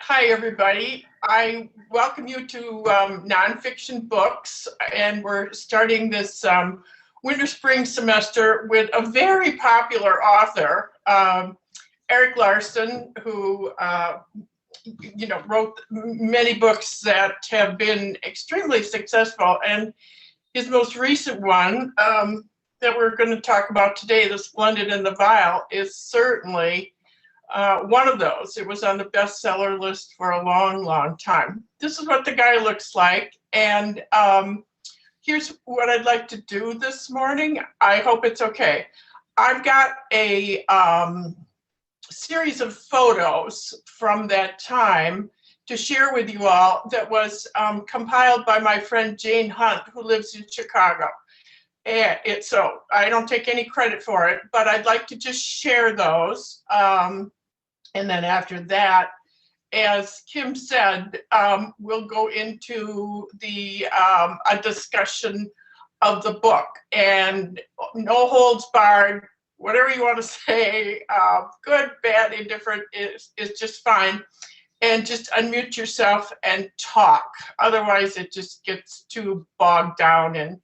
Hi, everybody. I welcome you to Nonfiction Books, and we're starting this winter-spring semester with a very popular author, Erik Larson, who wrote many books that have been extremely successful. And his most recent one that we're going to talk about today, The Splendid and the Vile, is certainly one of those. It was on the bestseller list for a long, long time. This is what the guy looks like. And here's what I'd like to do this morning. I hope it's okay. I've got a series of photos from that time to share with you all that was compiled by my friend Jane Hunt, who lives in Chicago. And so I don't take any credit for it, but I'd like to just share those. And then after that, as Kim said, we'll go into a discussion of the book, and no holds barred, whatever you want to say, good, bad, indifferent is just fine. And just unmute yourself and talk. Otherwise, it just gets too bogged down in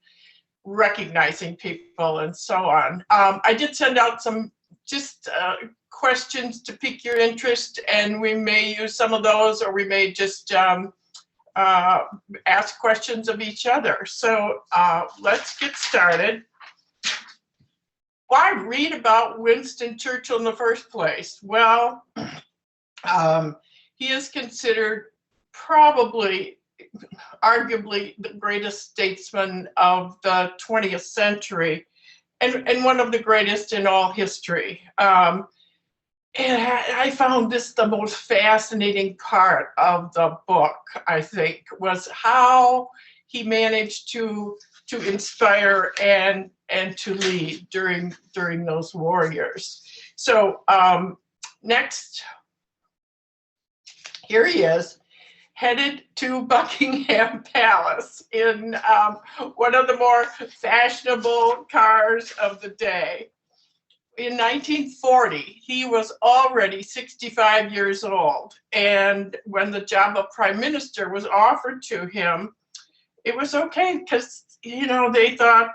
recognizing people and so on. I did send out some just questions to pique your interest, and we may use some of those, or we may just ask questions of each other. So let's get started. Why read about Winston Churchill in the first place? Well, he is considered probably, arguably, the greatest statesman of the 20th century, and one of the greatest in all history. And I found this the most fascinating part of the book, I think, was how he managed to inspire and to lead during those war years. So next, here he is, headed to Buckingham Palace in one of the more fashionable cars of the day. In 1940, he was already 65 years old, and when the job of prime minister was offered to him, it was okay because, they thought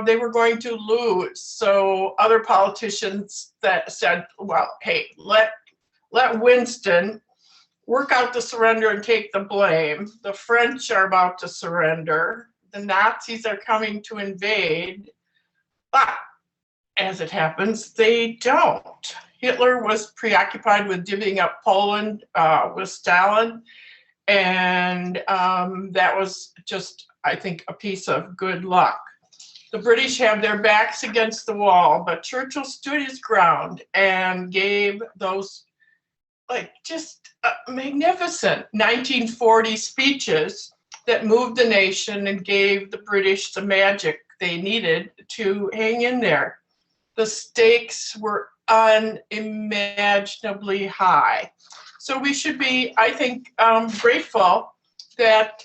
they were going to lose. So other politicians that said, well, hey, let Winston work out the surrender and take the blame. The French are about to surrender. The Nazis are coming to invade. But as it happens, they don't. Hitler was preoccupied with divvying up Poland with Stalin, and that was just, I think, a piece of good luck. The British have their backs against the wall, but Churchill stood his ground and gave those just magnificent 1940 speeches that moved the nation and gave the British the magic they needed to hang in there. The stakes were unimaginably high. So we should be, I think, grateful that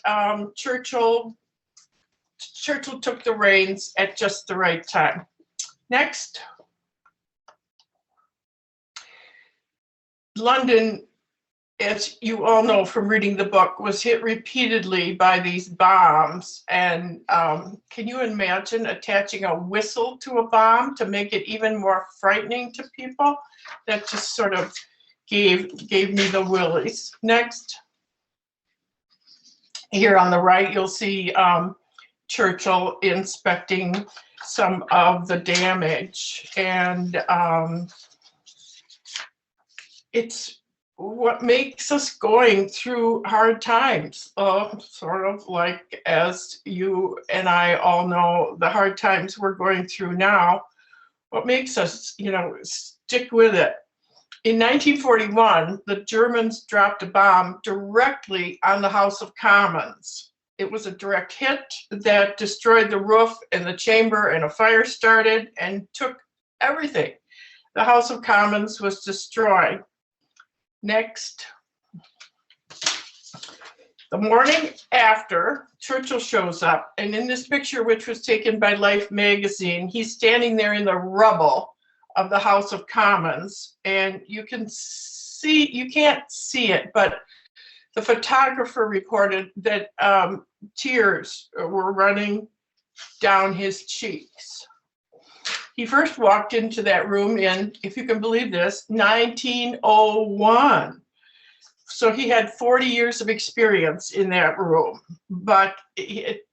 Churchill took the reins at just the right time. Next. London, as you all know from reading the book, was hit repeatedly by these bombs. And can you imagine attaching a whistle to a bomb to make it even more frightening to people? That just sort of gave me the willies. Next. Here on the right, you'll see Churchill inspecting some of the damage. And it's what makes us going through hard times, sort of like, as you and I all know, the hard times we're going through now. What makes us, stick with it? In 1941, the Germans dropped a bomb directly on the House of Commons. It was a direct hit that destroyed the roof and the chamber, and a fire started and took everything. The House of Commons was destroyed. Next. The morning after, Churchill shows up, and in this picture, which was taken by Life magazine, he's standing there in the rubble of the House of Commons, and you can see can't see it, but the photographer reported that tears were running down his cheeks. He first walked into that room in, if you can believe this, 1901. So he had 40 years of experience in that room, but it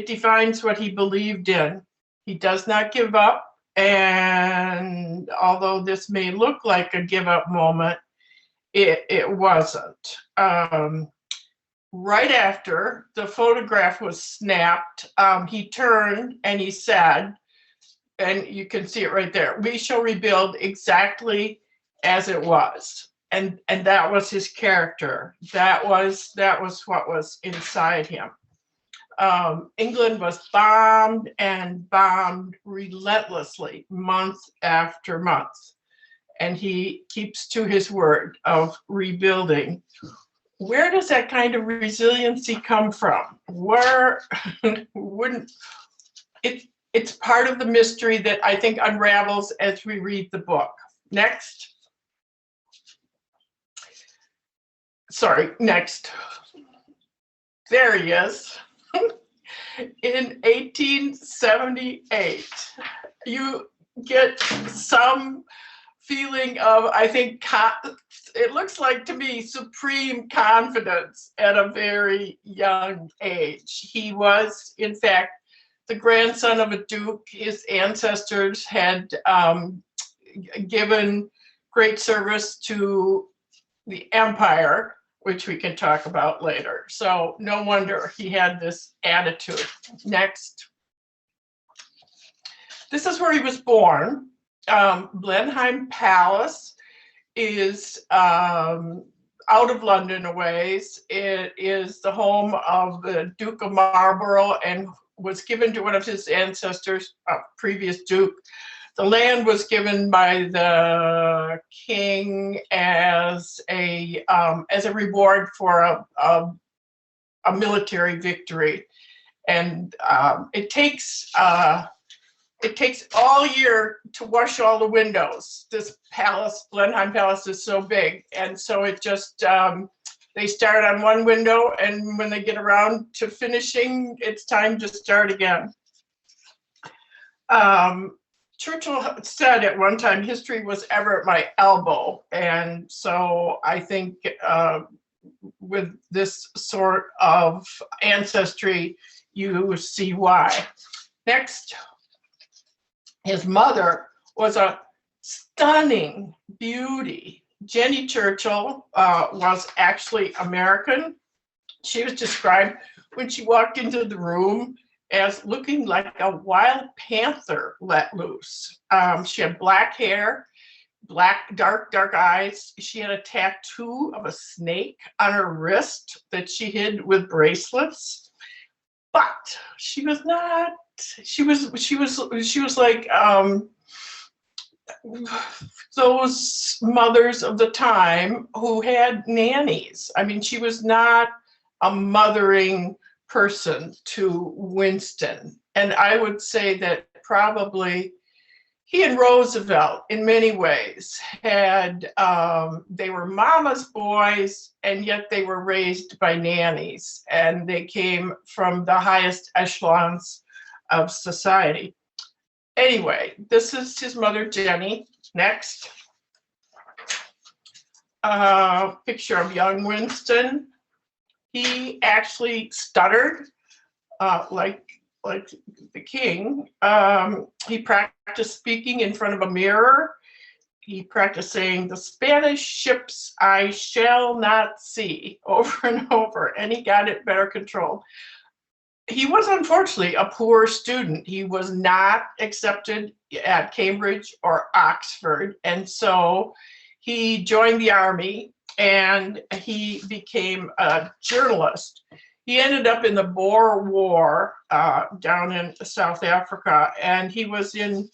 defines what he believed in. He does not give up, and although this may look like a give up moment, it wasn't. Right after the photograph was snapped, he turned and he said, and you can see it right there, "We shall rebuild exactly as it was." And that was his character. That was what was inside him. England was bombed and bombed relentlessly, month after month. And he keeps to his word of rebuilding. Where does that kind of resiliency come from? Where wouldn't it? It's part of the mystery that I think unravels as we read the book. Next. Sorry, next. There he is. In 1878, you get some feeling of, I think, it looks like to me, supreme confidence at a very young age. He was, in fact, the grandson of a duke. His ancestors had given great service to the empire, which we can talk about later. So no wonder he had this attitude. Next. This is where he was born. Blenheim Palace is out of London a ways. It is the home of the Duke of Marlborough and was given to one of his ancestors, a previous duke. The land was given by the king as a reward for a military victory, and it takes all year to wash all the windows. This palace, Blenheim Palace, is so big, and so it just they start on one window, and when they get around to finishing, it's time to start again. Churchill said at one time, "History was ever at my elbow," and so I think with this sort of ancestry, you see why. Next. His mother was a stunning beauty. Jenny Churchill was actually American. She was described when she walked into the room as looking like a wild panther let loose. She had black hair, dark eyes. She had a tattoo of a snake on her wrist that she hid with bracelets. But she was not. She was like those mothers of the time who had nannies. I mean, she was not a mothering person to Winston. And I would say that probably he and Roosevelt, in many ways, had they were mama's boys, and yet they were raised by nannies, and they came from the highest echelons of society. Anyway, this is his mother, Jenny. Next. Picture of young Winston. He actually stuttered like the king. He practiced speaking in front of a mirror. He practiced saying, "The Spanish ships I shall not see," over and over, and he got it better controlled. He was unfortunately a poor student. He was not accepted at Cambridge or Oxford, and so he joined the army and he became a journalist. He ended up in the Boer War down in South Africa, and he was in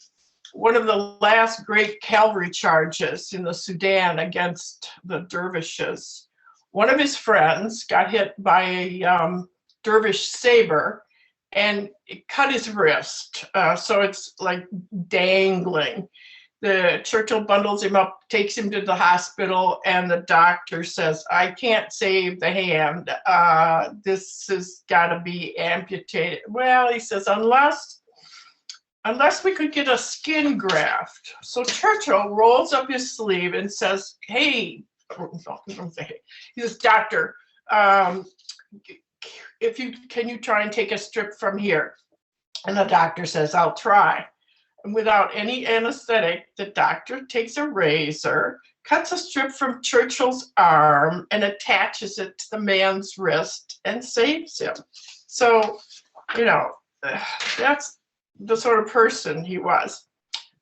one of the last great cavalry charges in the Sudan against the dervishes. One of his friends got hit by a dervish saber and it cut his wrist, so it's like dangling. The Churchill bundles him up, takes him to the hospital, and the doctor says, I can't save the hand. This has got to be amputated. Well, he says, unless we could get a skin graft. So Churchill rolls up his sleeve and says, hey, he says, doctor, can you try and take a strip from here? And the doctor says, I'll try. And without any anesthetic, the doctor takes a razor, cuts a strip from Churchill's arm, and attaches it to the man's wrist and saves him. So, that's the sort of person he was.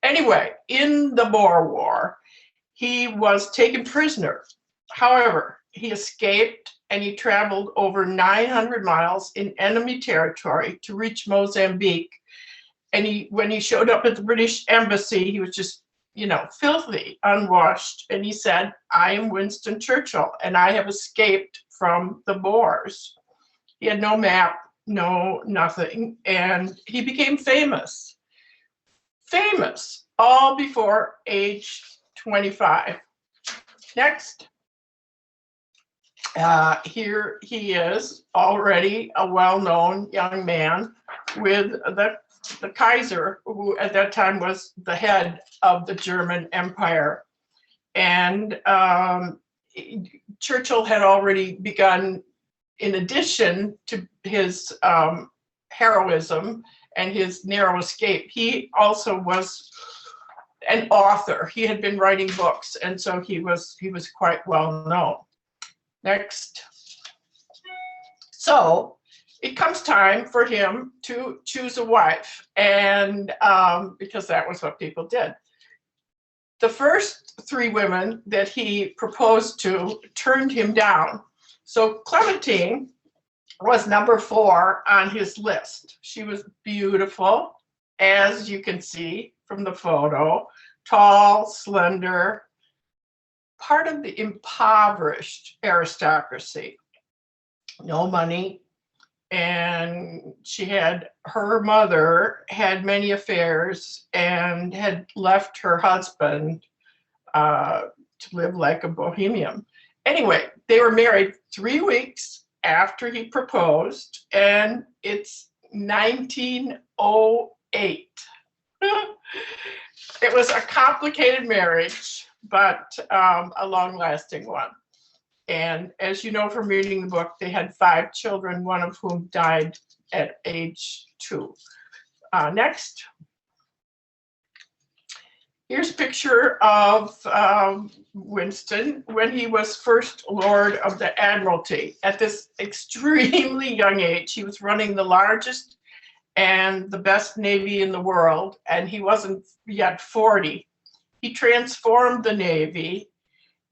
Anyway, in the Boer War, he was taken prisoner. However, he escaped and he traveled over 900 miles in enemy territory to reach Mozambique. And when he showed up at the British embassy, he was just, filthy, unwashed. And he said, I am Winston Churchill, and I have escaped from the Boers. He had no map, no nothing. And he became famous. Famous, all before age 25. Next. Here he is, already a well-known young man with the Kaiser, who at that time was the head of the German Empire. And Churchill had already begun, in addition to his heroism and his narrow escape, he also was an author. He had been writing books, and so he was quite well known. Next. So it comes time for him to choose a wife, and because that was what people did. The first 3 women that he proposed to turned him down. So Clementine was number 4 on his list. She was beautiful, as you can see from the photo, tall, slender, part of the impoverished aristocracy. No money. And her mother had many affairs and had left her husband to live like a bohemian. Anyway, they were married 3 weeks after he proposed, and it's 1908. It was a complicated marriage, but a long-lasting one. And as you know from reading the book, they had 5 children, one of whom died at age 2. Next. Here's a picture of Winston when he was first Lord of the Admiralty. At this extremely young age, he was running the largest and the best navy in the world, and he wasn't yet 40. He transformed the Navy,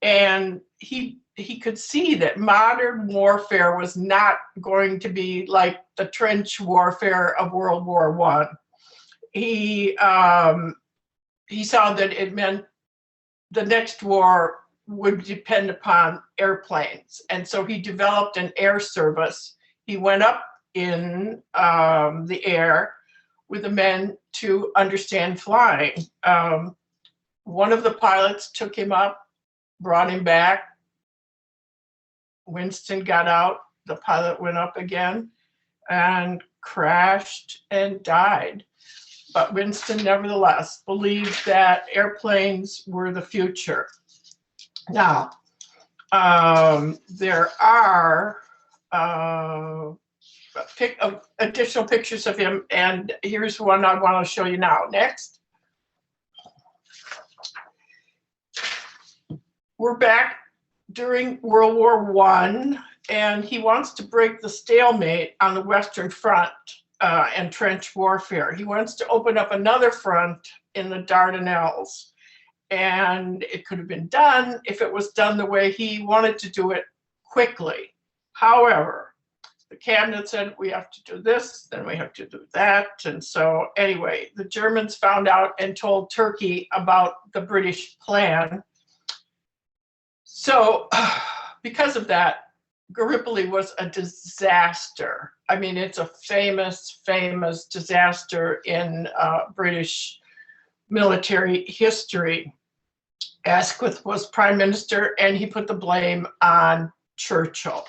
and he could see that modern warfare was not going to be like the trench warfare of World War I. He saw that it meant the next war would depend upon airplanes, and so he developed an air service. He went up in the air with the men to understand flying. One of the pilots took him up, brought him back. Winston got out, the pilot went up again and crashed and died. But Winston nevertheless believed that airplanes were the future. Now, there are additional pictures of him, and here's one I want to show you now. Next. We're back during World War I, and he wants to break the stalemate on the Western Front and trench warfare. He wants to open up another front in the Dardanelles, and it could have been done if it was done the way he wanted to do it, quickly. However, the cabinet said, we have to do this, then we have to do that. And so anyway, the Germans found out and told Turkey about the British plan. So because of that, Gallipoli was a disaster. I mean, it's a famous, famous disaster in British military history. Asquith was prime minister, and he put the blame on Churchill.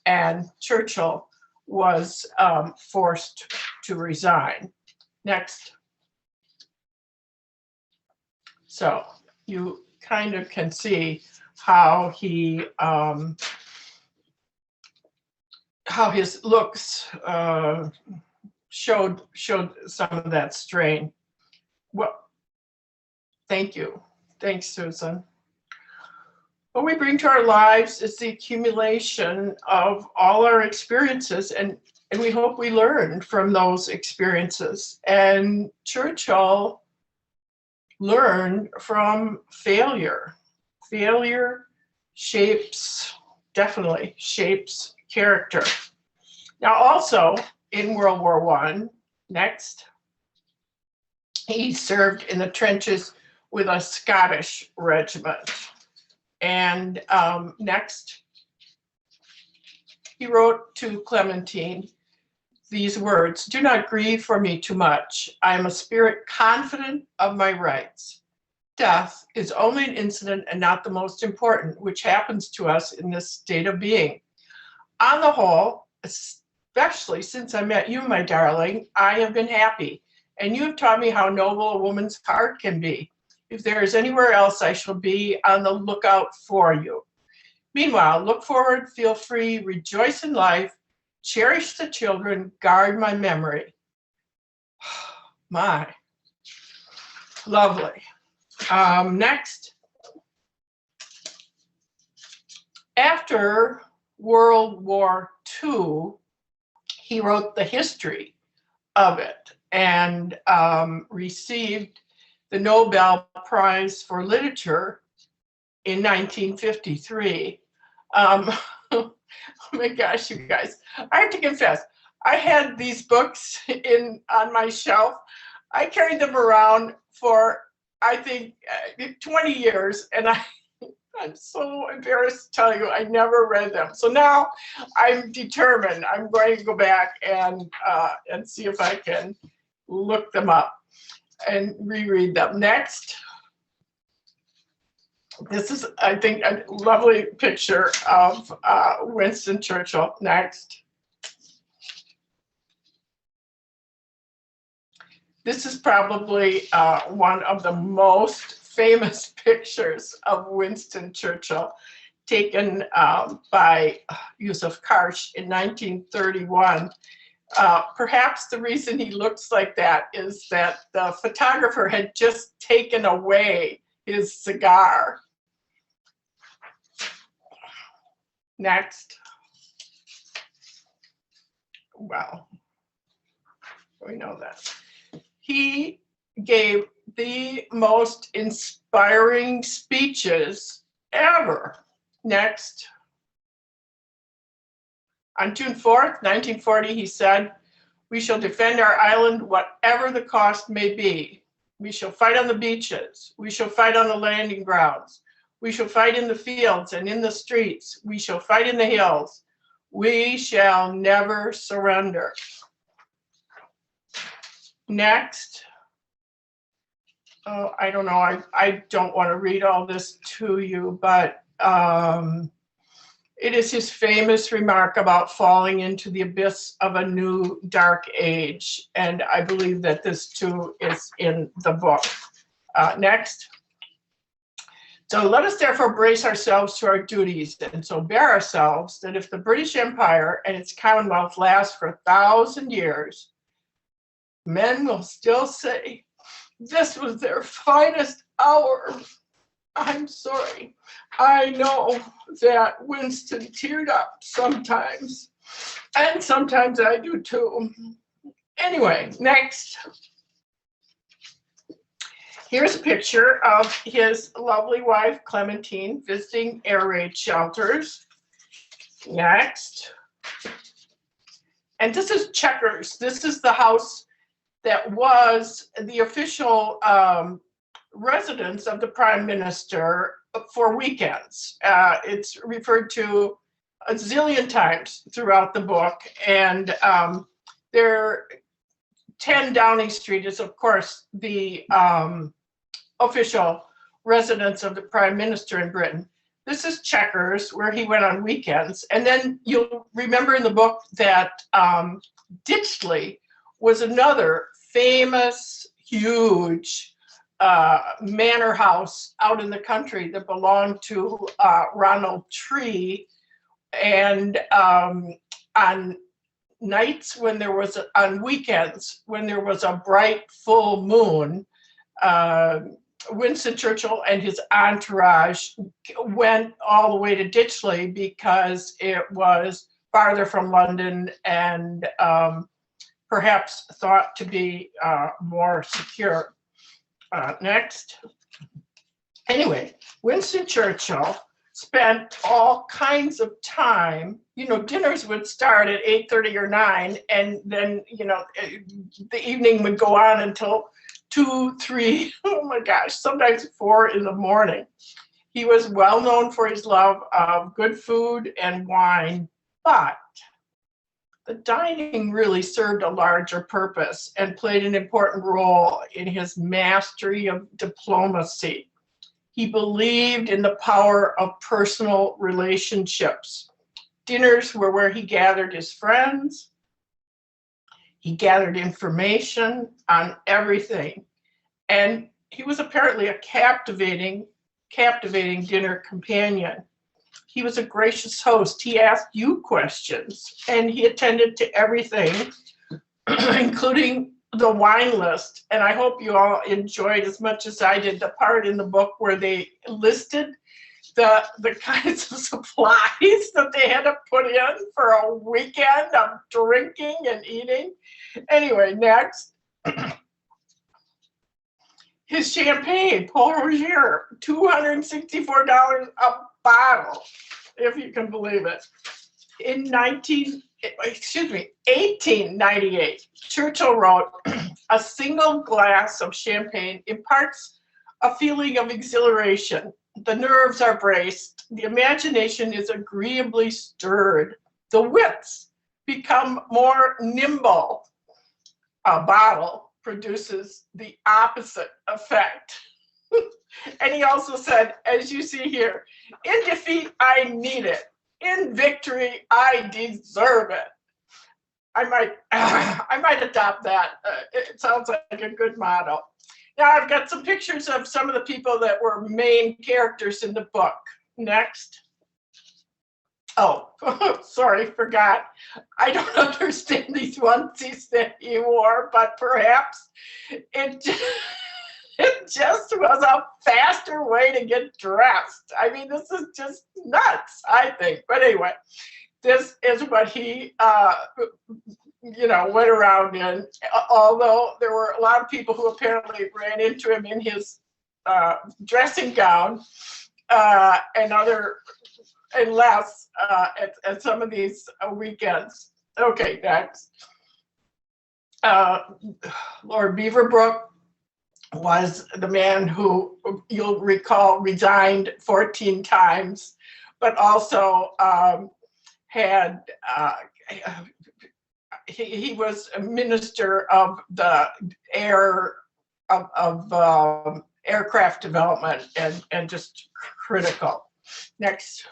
And Churchill was forced to resign. Next. So you kind of can see how he, how his looks showed some of that strain. Well, thank you. Thanks, Susan. What we bring to our lives is the accumulation of all our experiences, and we hope we learn from those experiences. And Churchill learned from failure. Failure definitely shapes character. Now, also in World War I, next, he served in the trenches with a Scottish regiment. And next, he wrote to Clementine these words: "Do not grieve for me too much. I am a spirit confident of my rights. Death is only an incident and not the most important, which happens to us in this state of being. On the whole, especially since I met you, my darling, I have been happy, and you have taught me how noble a woman's heart can be. If there is anywhere else, I shall be on the lookout for you. Meanwhile, look forward, feel free, rejoice in life, cherish the children, guard my memory." My, lovely. Next. After World War II, he wrote the history of it and received the Nobel Prize for Literature in 1953. Oh my gosh, you guys, I have to confess, I had these books on my shelf. I carried them around for, I think, 20 years, and I'm so embarrassed to tell you I never read them. So now I'm determined. I'm going to go back and see if I can look them up and reread them. Next. This is, I think, a lovely picture of Winston Churchill. Next. This is probably one of the most famous pictures of Winston Churchill, taken by Yusuf Karsh in 1931. Perhaps the reason he looks like that is that the photographer had just taken away his cigar. Next. Well, we know that. He gave the most inspiring speeches ever. Next. On June 4th, 1940, he said, "We shall defend our island whatever the cost may be. We shall fight on the beaches. We shall fight on the landing grounds. We shall fight in the fields and in the streets. We shall fight in the hills. We shall never surrender." Next. Oh, I don't know. I don't want to read all this to you, but it is his famous remark about falling into the abyss of a new dark age. And I believe that this too is in the book. Next. "So let us therefore brace ourselves to our duties, and so bear ourselves that if the British Empire and its Commonwealth last for 1,000 years, men will still say, this was their finest hour." I'm sorry. I know that Winston teared up sometimes, and sometimes I do too. Anyway, next. Here's a picture of his lovely wife, Clementine, visiting air raid shelters. Next. And this is Chequers. This is the house that was the official residence of the Prime Minister for weekends. It's referred to a zillion times throughout the book. And there, 10 Downing Street is, of course, the official residence of the Prime Minister in Britain. This is Chequers, where he went on weekends. And then you'll remember in the book that Ditchley was another famous, huge manor house out in the country that belonged to Ronald Tree. And on nights when there was, on weekends, when there was a bright full moon, Winston Churchill and his entourage went all the way to Ditchley because it was farther from London and perhaps thought to be more secure. Next. Anyway, Winston Churchill spent all kinds of time, dinners would start at 8:30 or 9, and then, the evening would go on until 2, 3, oh my gosh, sometimes 4 in the morning. He was well known for his love of good food and wine, but the dining really served a larger purpose and played an important role in his mastery of diplomacy. He believed in the power of personal relationships. Dinners were where he gathered his friends. He gathered information on everything. And he was apparently a captivating dinner companion. He was a gracious host. He asked you questions, and he attended to everything, including the wine list. And I hope you all enjoyed as much as I did the part in the book where they listed the kinds of supplies that they had to put in for a weekend of drinking and eating. Anyway, next. His champagne, Paul Roger, $264 a bottle, if you can believe it. In 1898, Churchill wrote, "A single glass of champagne imparts a feeling of exhilaration. The nerves are braced. The imagination is agreeably stirred. The wits become more nimble. A bottle produces the opposite effect." And he also said, as you see here, "In defeat, I need it. In victory, I deserve it." I might adopt that. It sounds like a good motto. Now I've got some pictures of some of the people that were main characters in the book. Next. Oh, sorry, forgot. I don't understand these onesies that he wore, but perhaps it just was a faster way to get dressed. I mean, this is just nuts, I think. But anyway, this is what he, went around in, although there were a lot of people who apparently ran into him in his dressing gown and less at some of these weekends. Okay, next. Lord Beaverbrook was the man who, you'll recall, resigned 14 times, but also had, he was a minister of the aircraft development and just critical. Next.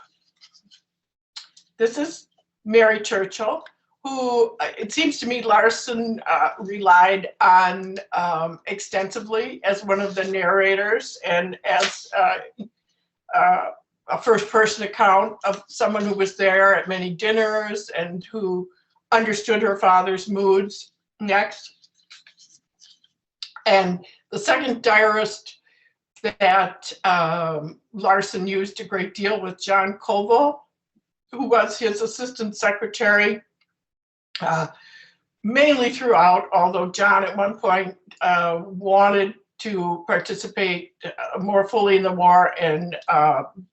This is Mary Churchill, who it seems to me Larson relied on extensively as one of the narrators and as a first-person account of someone who was there at many dinners and who understood her father's moods. Next. And the second diarist that Larson used a great deal was John Colville, who was his assistant secretary mainly throughout, although John at one point wanted to participate more fully in the war and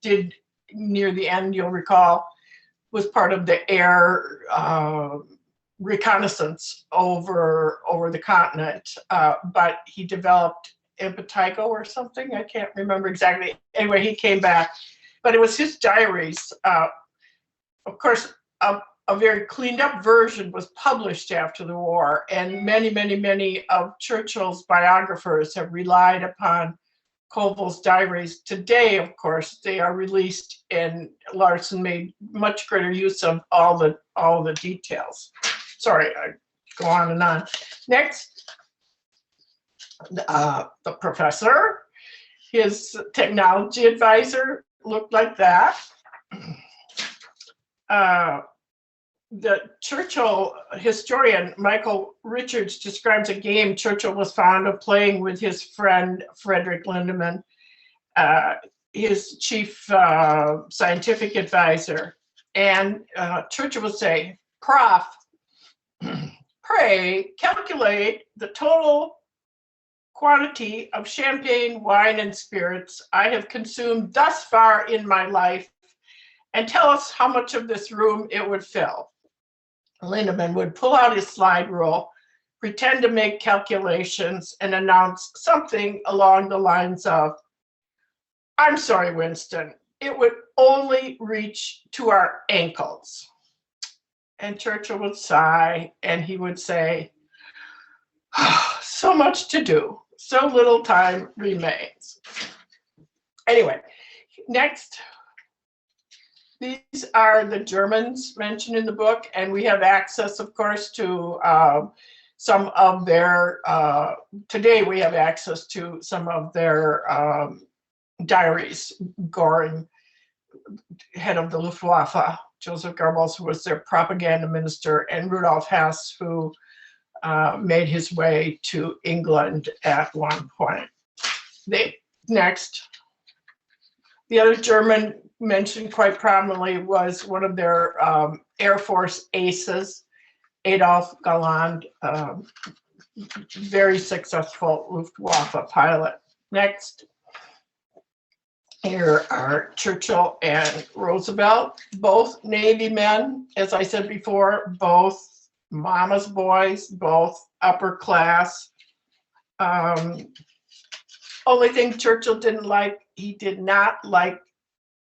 did near the end, you'll recall, was part of the air reconnaissance over the continent, but he developed impetigo or something. I can't remember exactly. Anyway, he came back, but it was his diaries. Of course, a very cleaned up version was published after the war, and many of Churchill's biographers have relied upon Colville's diaries. Today, of course, they are released, and Larson made much greater use of all the details. Sorry, I go on and on. Next, the professor, his technology advisor looked like that. The Churchill historian Michael Richards describes a game Churchill was fond of playing with his friend Frederick Lindemann, his chief scientific advisor. And Churchill would say, "Prof, pray calculate the total quantity of champagne, wine, and spirits I have consumed thus far in my life, and tell us how much of this room it would fill." Lindemann would pull out his slide rule, pretend to make calculations, and announce something along the lines of, "I'm sorry, Winston, it would only reach to our ankles." And Churchill would sigh, and he would say, "So much to do, so little time remains." Anyway, next. These are the Germans mentioned in the book, and we have access, of course, to some of their, today we have access to some of their diaries. Göring, head of the Luftwaffe, Joseph Goebbels, who was their propaganda minister, and Rudolf Hess, who made his way to England at one point. Next, the other German mentioned quite prominently was one of their Air Force aces, Adolf Galland, very successful Luftwaffe pilot. Next, here are Churchill and Roosevelt, both Navy men, as I said before, both mama's boys, both upper class. Only thing Churchill didn't like, he did not like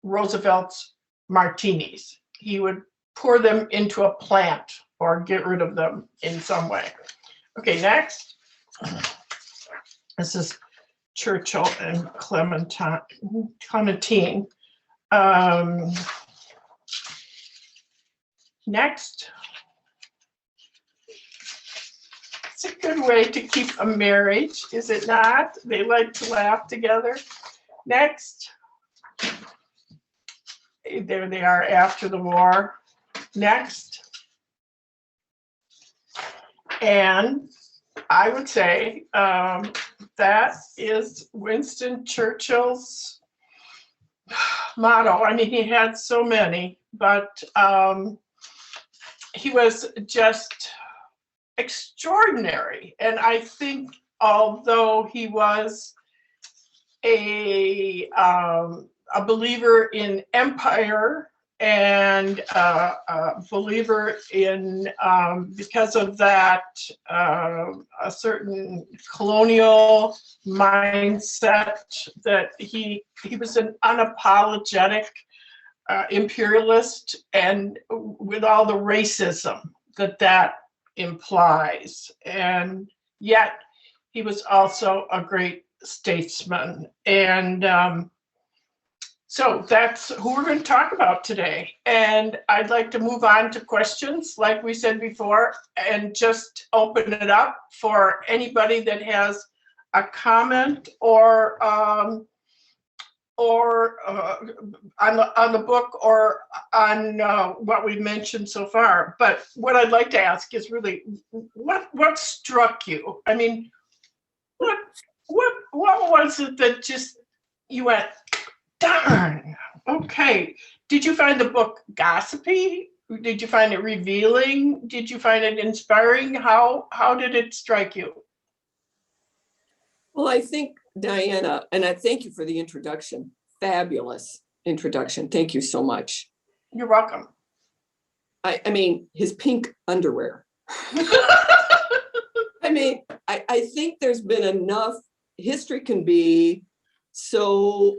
Roosevelt's martinis. He would pour them into a plant or get rid of them in some way. Okay, next. This is Churchill and Clementine. Next. It's a good way to keep a marriage, is it not? They like to laugh together. Next. There they are after the war. Next. And I would say that is Winston Churchill's motto. I mean, he had so many, but he was just extraordinary. And I think although he was a believer in empire and a believer in, because of that, a certain colonial mindset, that he was an unapologetic imperialist, and with all the racism that implies. And yet he was also a great statesman. And so that's who we're going to talk about today. And I'd like to move on to questions, like we said before, and just open it up for anybody that has a comment or on the book or on what we've mentioned so far. But what I'd like to ask is really, what struck you? I mean, what was it that just you went, darn, okay. Did you find the book gossipy? Did you find it revealing? Did you find it inspiring? How did it strike you? Well, I think, Diana, and I thank you for the introduction. Fabulous introduction. Thank you so much. You're welcome. I mean, his pink underwear. I mean, I think there's been enough. History can be so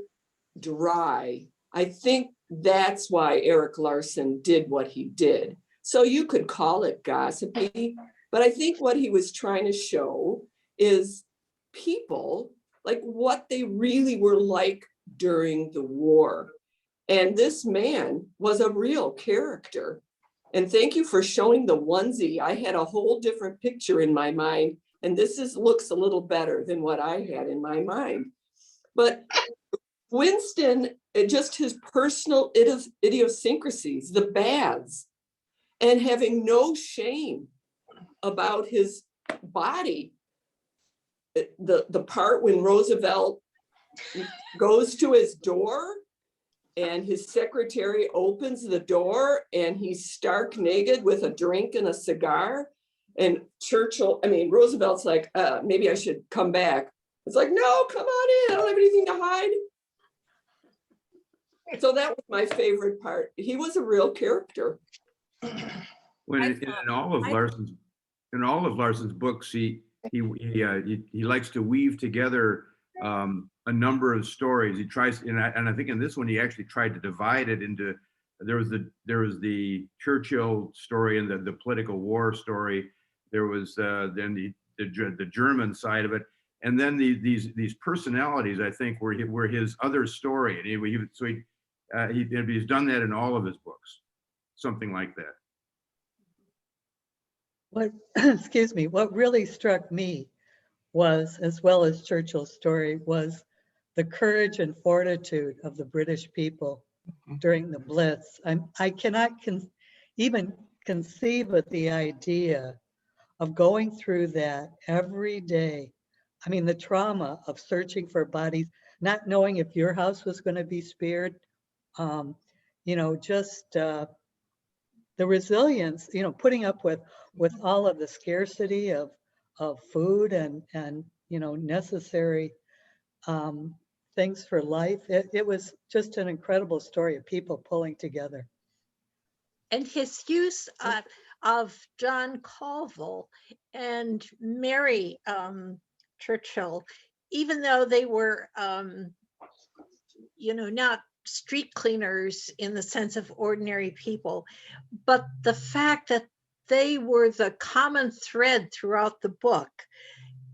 dry. I think that's why Erik Larson did what he did. So you could call it gossipy, but I think what he was trying to show is people like what they really were like during the war. And this man was a real character. And thank you for showing the onesie. I had a whole different picture in my mind, and looks a little better than what I had in my mind. But Winston, just his personal idiosyncrasies, the baths, and having no shame about his body. The part when Roosevelt goes to his door and his secretary opens the door and he's stark naked with a drink and a cigar. And Roosevelt's like, maybe I should come back. It's like, no, come on in. I don't have anything to hide. So that was my favorite part. He was a real character. When in all of Larson's books, he likes to weave together a number of stories. He tries, and I think in this one he actually tried to divide it into. There was the Churchill story and the political war story. There was then the German side of it, and then these personalities, I think, were his other story. And he's done that in all of his books, something like that. Excuse me, what really struck me was, as well as Churchill's story, was the courage and fortitude of the British people during the Blitz. I cannot even conceive of the idea of going through that every day. I mean, the trauma of searching for bodies, not knowing if your house was going to be spared, the resilience, putting up with all of the scarcity of food and necessary things for life. It was just an incredible story of people pulling together. And his use of John Colville and Mary Churchill, even though they were, not street cleaners in the sense of ordinary people, but the fact that they were the common thread throughout the book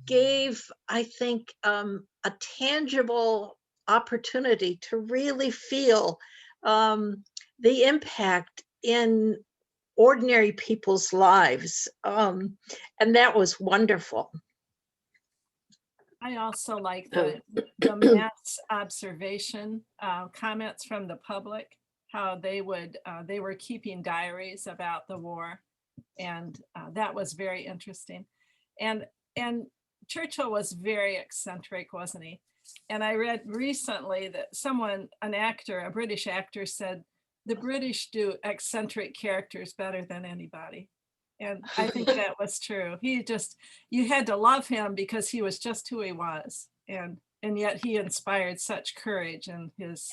gave, I think, a tangible opportunity to really feel the impact in ordinary people's lives. And that was wonderful. I also like the mass observation comments from the public, how they were keeping diaries about the war. And that was very interesting. And Churchill was very eccentric, wasn't he? And I read recently that a British actor said, the British do eccentric characters better than anybody. And I think that was true. You had to love him because he was just who he was. And yet he inspired such courage in his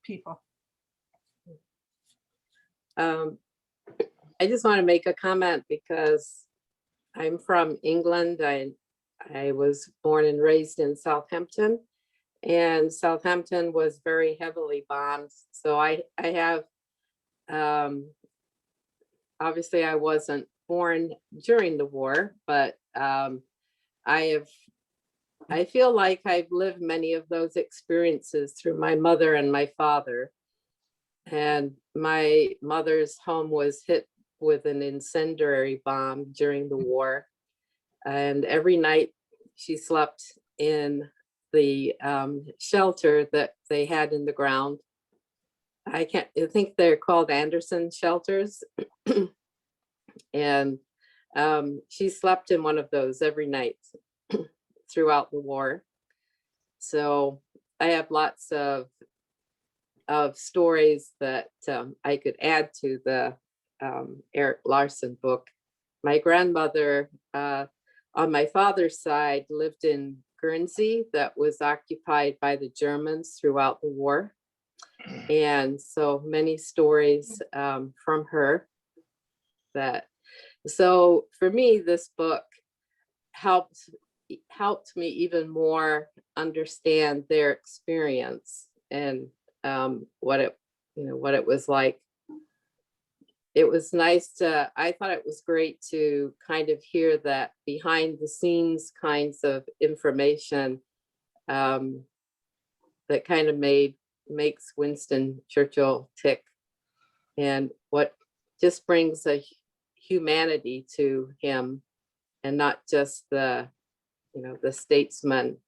people. I just want to make a comment because I'm from England. I was born and raised in Southampton, and Southampton was very heavily bombed. So I have, obviously I wasn't born during the war, but I feel like I've lived many of those experiences through my mother and my father. And my mother's home was hit with an incendiary bomb during the war. And every night she slept in the shelter that they had in the ground. I think they're called Anderson shelters. And she slept in one of those every night throughout the war. So I have lots of stories that I could add to the Erik Larson book. My grandmother on my father's side lived in Guernsey that was occupied by the Germans throughout the war. And so many stories from her. So for me, this book helped me even more understand their experience and what it was like. It was nice I thought it was great to kind of hear that behind the scenes kinds of information that kind of makes Winston Churchill tick, and what just brings a humanity to him, and not just the statesman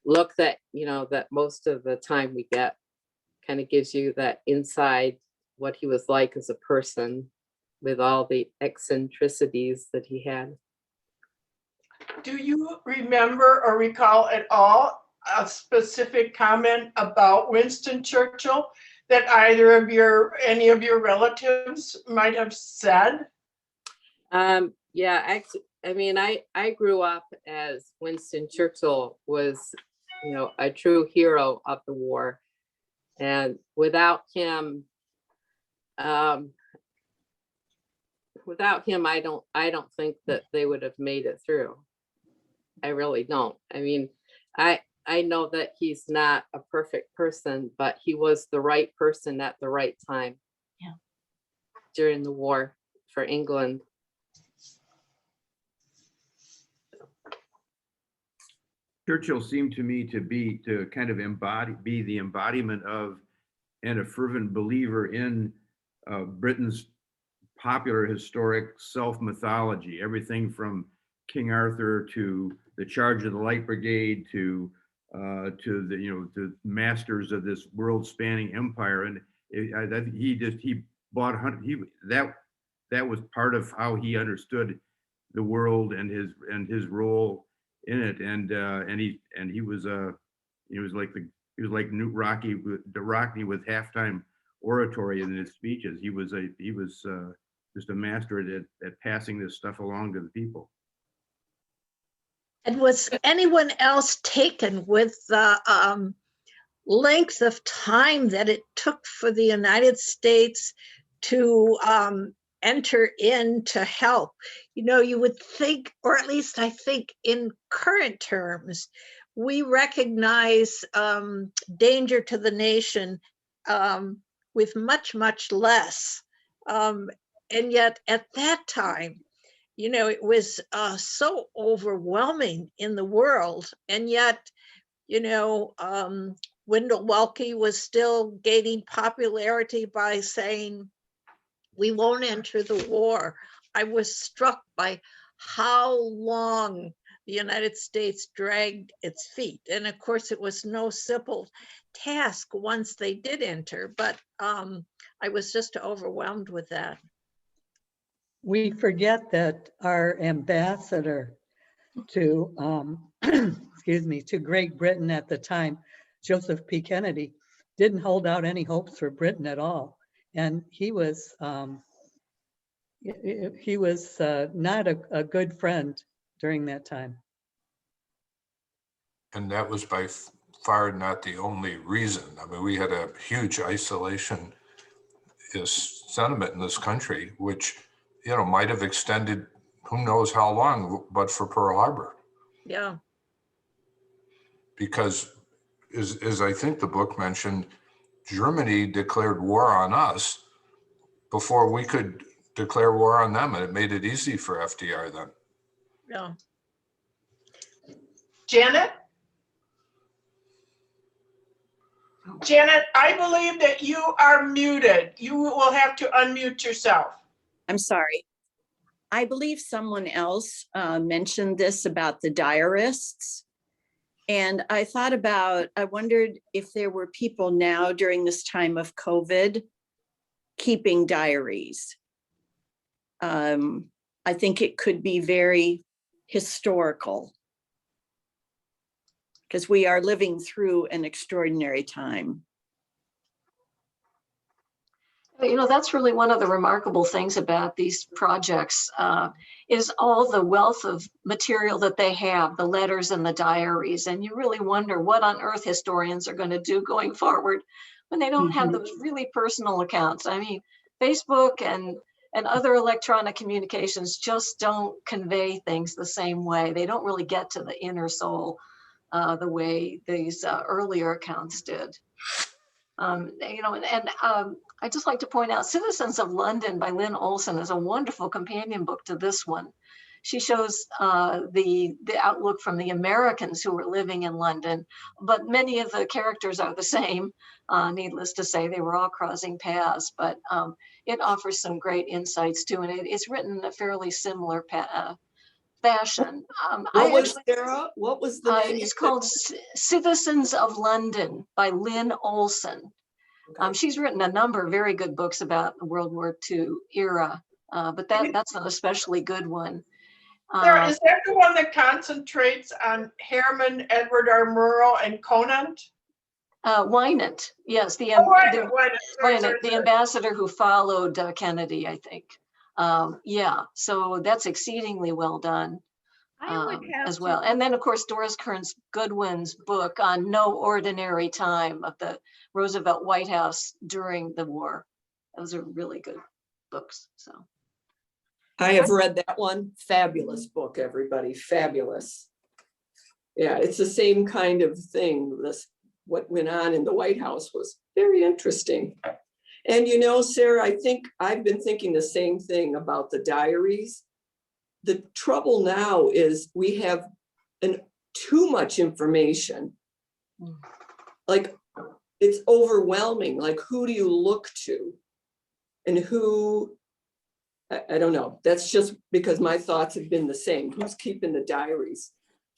look that that most of the time we get. Kind of gives you that inside what he was like as a person, with all the eccentricities that he had. Do you remember or recall at all a specific comment about Winston Churchill that any of your relatives might have said? Yeah, actually, I mean, I grew up as Winston Churchill was, a true hero of the war. And without him, I don't think that they would have made it through. I really don't. I mean, I know that he's not a perfect person, but he was the right person at the right time. Yeah. During the war for England. Churchill seemed to me to be the embodiment of and a fervent believer in Britain's popular historic self-mythology, everything from King Arthur to the Charge of the Light Brigade to the masters of this world-spanning empire. And that was part of how he understood the world and his role in it. And he was like Newt Rockney with halftime oratory in his speeches. He was just a master at passing this stuff along to the people. And was anyone else taken with the length of time that it took for the United States to enter in to help? You would think, or at least I think in current terms, we recognize danger to the nation with much, much less. And yet at that time, it was so overwhelming in the world. And yet, Wendell Welkie was still gaining popularity by saying, we won't enter the war. I was struck by how long the United States dragged its feet. And of course, it was no simple task once they did enter, but I was just overwhelmed with that. We forget that our ambassador to, to Great Britain at the time, Joseph P. Kennedy, didn't hold out any hopes for Britain at all. And he was not a good friend during that time. And that was by far not the only reason. I mean, we had a huge isolation sentiment in this country, which, might have extended who knows how long, but for Pearl Harbor. Yeah. Because as I think the book mentioned, Germany declared war on us before we could declare war on them, and it made it easy for FDR then. Yeah. Janet? Janet, I believe that you are muted. You will have to unmute yourself. I'm sorry. I believe someone else mentioned this about the diarists. And I wondered if there were people now during this time of COVID keeping diaries. I think it could be very historical because we are living through an extraordinary time. That's really one of the remarkable things about these projects is all the wealth of material that they have, the letters and the diaries. And you really wonder what on earth historians are going to do going forward when they don't have those really personal accounts. I mean, Facebook and other electronic communications just don't convey things the same way. They don't really get to the inner soul the way these earlier accounts did. I'd just like to point out Citizens of London by Lynn Olsen is a wonderful companion book to this one. She shows the outlook from the Americans who were living in London, but many of the characters are the same. Needless to say, they were all crossing paths, but it offers some great insights too, and it's written in a fairly similar fashion. Sarah? What was the name? It's called Citizens of London by Lynn Olsen. Okay. She's written a number of very good books about the World War II era, but that's an especially good one. Sarah, is that the one that concentrates on Herman, Edward R. Murrow, and Conant? Wynant, yes, the ambassador who followed Kennedy, I think. Yeah, so that's exceedingly well done as well. And then, of course, Doris Kearns Goodwin's book on No Ordinary Time of the Roosevelt White House during the war. Those are really good books. So I have read that one. Fabulous book, everybody. Fabulous. Yeah, it's the same kind of thing. What went on in the White House was very interesting. And you know, Sarah, I think I've been thinking the same thing about the diaries. The trouble now is we have too much information. Like, it's overwhelming. Like, who do you look to? And who, I don't know. That's just because my thoughts have been the same. Who's keeping the diaries?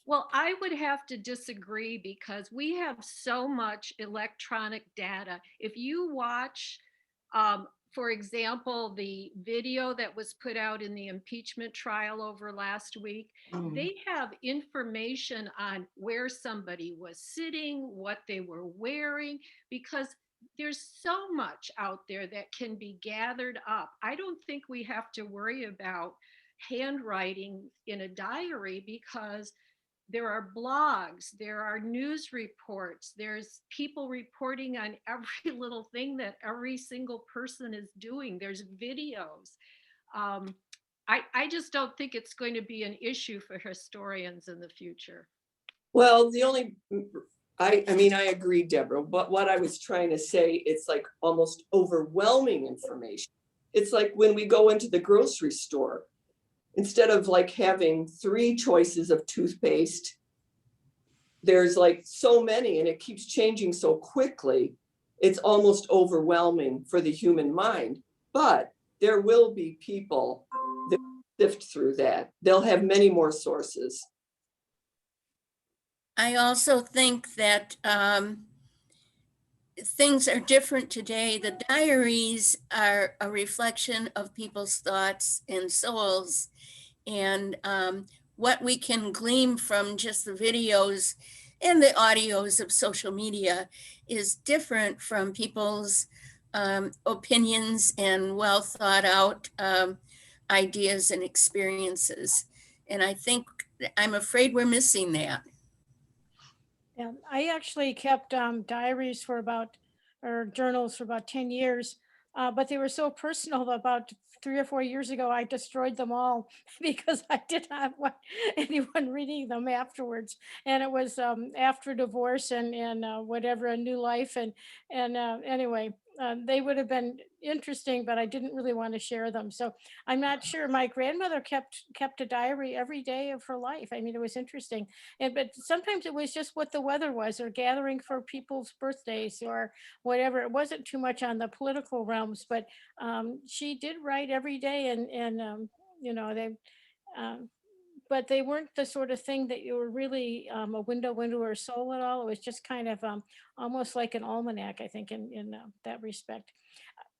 Well, I would have to disagree because we have so much electronic data. If you watch, for example, the video that was put out in the impeachment trial over last week, they have information on where somebody was sitting, what they were wearing, because there's so much out there that can be gathered up. I don't think we have to worry about handwriting in a diary because there are blogs, there are news reports, there's people reporting on every little thing that every single person is doing. There's videos. I just don't think it's going to be an issue for historians in the future. Well, I mean, I agree, Deborah, but what I was trying to say, it's like almost overwhelming information. It's like when we go into the grocery store, instead of like having 3 choices of toothpaste, there's like so many and it keeps changing so quickly. It's almost overwhelming for the human mind, but there will be people that sift through that. They'll have many more sources. I also think that things are different today. The diaries are a reflection of people's thoughts and souls. And what we can glean from just the videos and the audios of social media is different from people's opinions and well thought out ideas and experiences. And I'm afraid we're missing that. Yeah, I actually kept diaries or journals for about 10 years, but they were so personal that about 3 or 4 years ago, I destroyed them all because I did not want anyone reading them afterwards. And it was after divorce and whatever, a new life. And anyway, they would have been interesting, but I didn't really want to share them. So I'm not sure. My grandmother kept a diary every day of her life. I mean, it was interesting. But sometimes it was just what the weather was, or gathering for people's birthdays or whatever. It wasn't too much on the political realms, but she did write every day, and you know, but they weren't the sort of thing that you were really a window into her soul at all. It was just kind of almost like an almanac, I think, in that respect.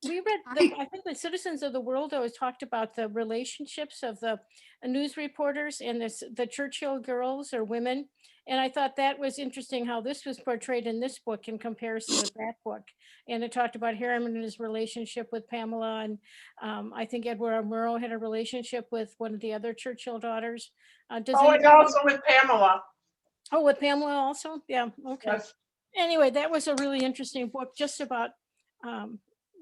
We read, I think the Citizens of the World always talked about the relationships of the news reporters and the Churchill girls or women. And I thought that was interesting how this was portrayed in this book in comparison with that book. And it talked about Harriman and his relationship with Pamela. And I think Edward R. Murrow had a relationship with one of the other Churchill daughters. And also with Pamela. Oh, with Pamela also? Yeah, okay. Yes. Anyway, that was a really interesting book just about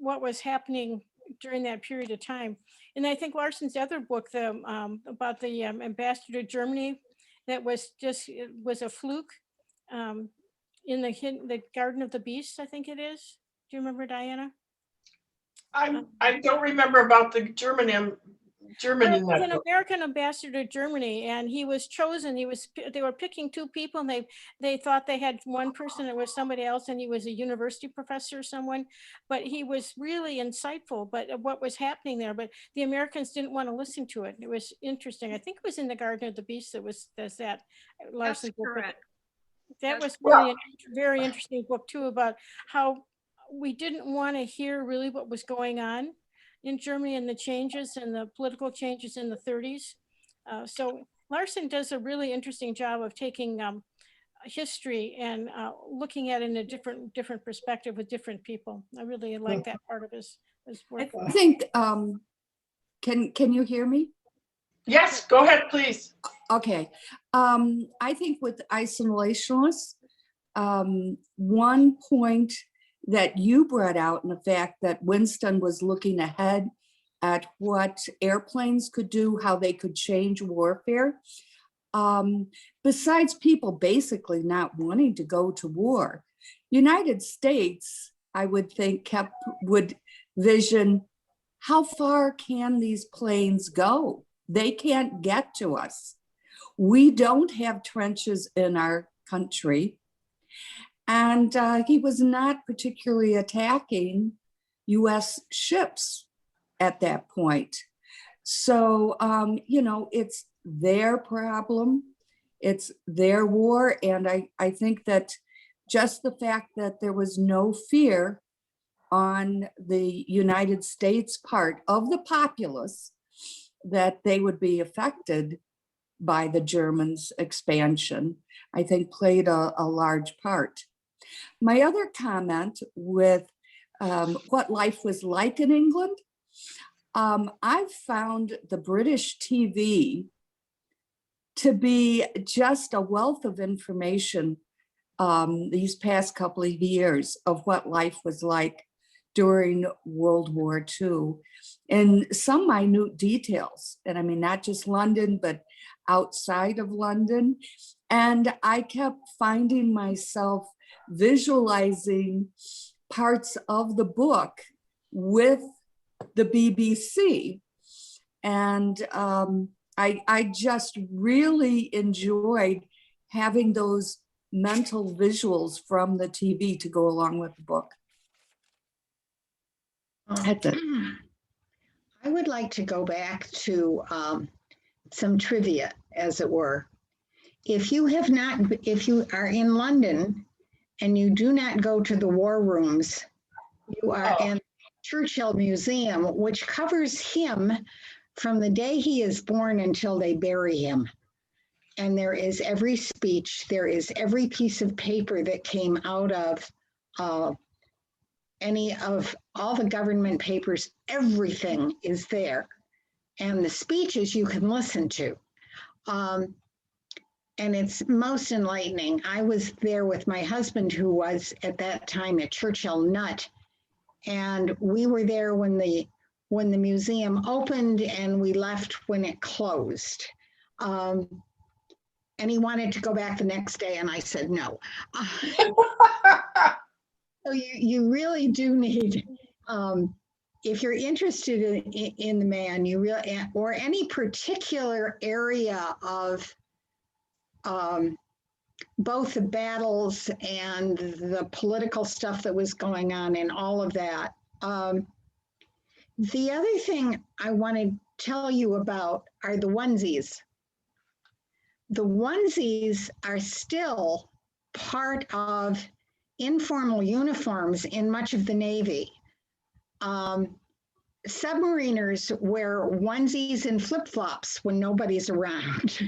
what was happening during that period of time. And I think Larson's other book, about the ambassador to Germany, that was a fluke in the Garden of the Beasts, I think it is. Do you remember, Diana? I don't remember about the German German in Well, he was that an book. American ambassador to Germany, and he was chosen. They were picking two people, and they thought they had one person that was somebody else, and he was a university professor or someone. But he was really insightful. But what was happening there? But the Americans didn't want to listen to it. It was interesting. I think it was in the Garden of the Beast that Larson book. correct. That That's was really a very interesting book too, about how we didn't want to hear really what was going on in Germany and the changes and the political changes in the 30s. So Larson does a really interesting job of taking history and looking at it in a different perspective with different people. I really like that part of his work. I think, can you hear me? Yes, go ahead, please. Okay. I think with isolationists, one point that you brought out in the fact that Winston was looking ahead at what airplanes could do, how they could change warfare. Besides people basically not wanting to go to war, United States, I would think, would vision, how far can these planes go? They can't get to us. We don't have trenches in our country. And he was not particularly attacking US ships at that point. So, it's their problem. It's their war. And I think that just the fact that there was no fear on the United States part of the populace that they would be affected by the Germans' expansion, I think played a large part. My other comment with what life was like in England, I've found the British TV to be just a wealth of information these past couple of years of what life was like during World War II, and some minute details. And I mean, not just London, but outside of London. And I kept finding myself visualizing parts of the book with the BBC. And I just really enjoyed having those mental visuals from the TV to go along with the book. That's it. I would like to go back to some trivia, as it were. If you are in London and you do not go to the war rooms, you are in Churchill Museum, which covers him from the day he is born until they bury him. And there is every speech, there is every piece of paper that came out of any of all the government papers, everything is there. And the speeches you can listen to. And it's most enlightening. I was there with my husband, who was at that time a Churchill nut. And we were there when the museum opened, and we left when it closed. And he wanted to go back the next day, and I said no. So you really do need, if you're interested in the man, you really, or any particular area of both the battles and the political stuff that was going on and all of that. The other thing I want to tell you about are the onesies. The onesies are still part of informal uniforms in much of the Navy. Submariners wear onesies and flip-flops when nobody's around.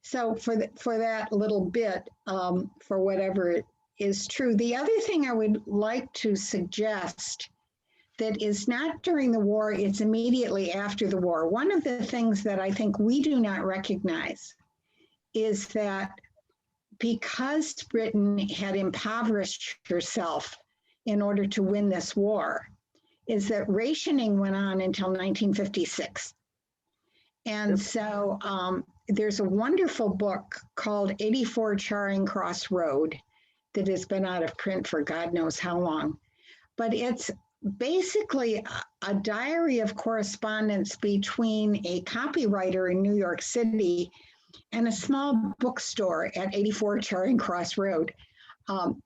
So for that little bit, for whatever is true. The other thing I would like to suggest that is not during the war, it's immediately after the war. One of the things that I think we do not recognize is that because Britain had impoverished herself in order to win this war, is that rationing went on until 1956. And so there's a wonderful book called 84 Charring Crossroad that has been out of print for God knows how long. But it's basically a diary of correspondence between a copywriter in New York City and a small bookstore at 84 Charring Crossroad,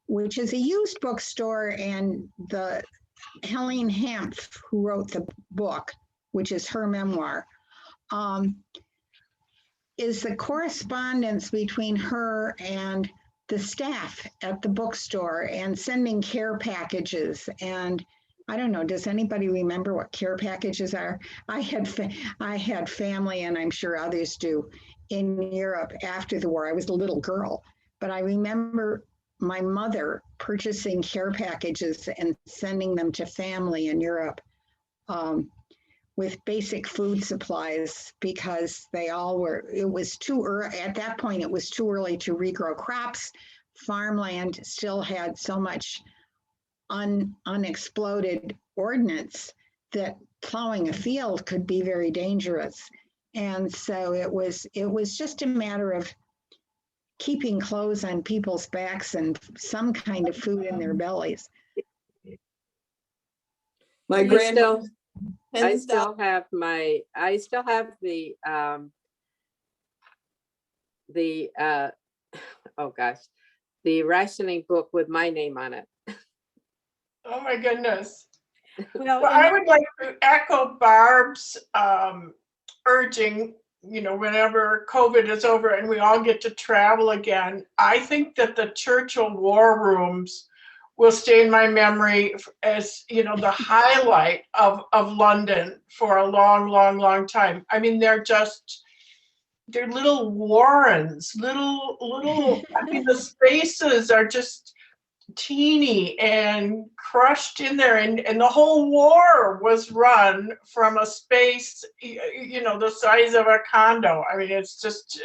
which is a used bookstore. And the Helene Hanff, who wrote the book, which is her memoir, is the correspondence between her and the staff at the bookstore and sending care packages. And I don't know, does anybody remember what care packages are? I had family, and I'm sure others do, in Europe after the war. I was a little girl, but I remember my mother purchasing care packages and sending them to family in Europe with basic food supplies, because they all were, it was too early, at that point it was too early to regrow crops. Farmland still had so much unexploded ordnance that plowing a field could be very dangerous. And so it was just a matter of keeping clothes on people's backs and some kind of food in their bellies. My grandma. I still have the oh gosh, the rationing book with my name on it. Oh my goodness. Well, Well, I would like to echo Barb's urging, whenever COVID is over and we all get to travel again. I think that the Churchill war rooms will stay in my memory as, the highlight of London for a long, long, long time. I mean, they're little warrens, little, I mean, the spaces are just teeny and crushed in there, and the whole war was run from a space the size of a condo. I mean, it's just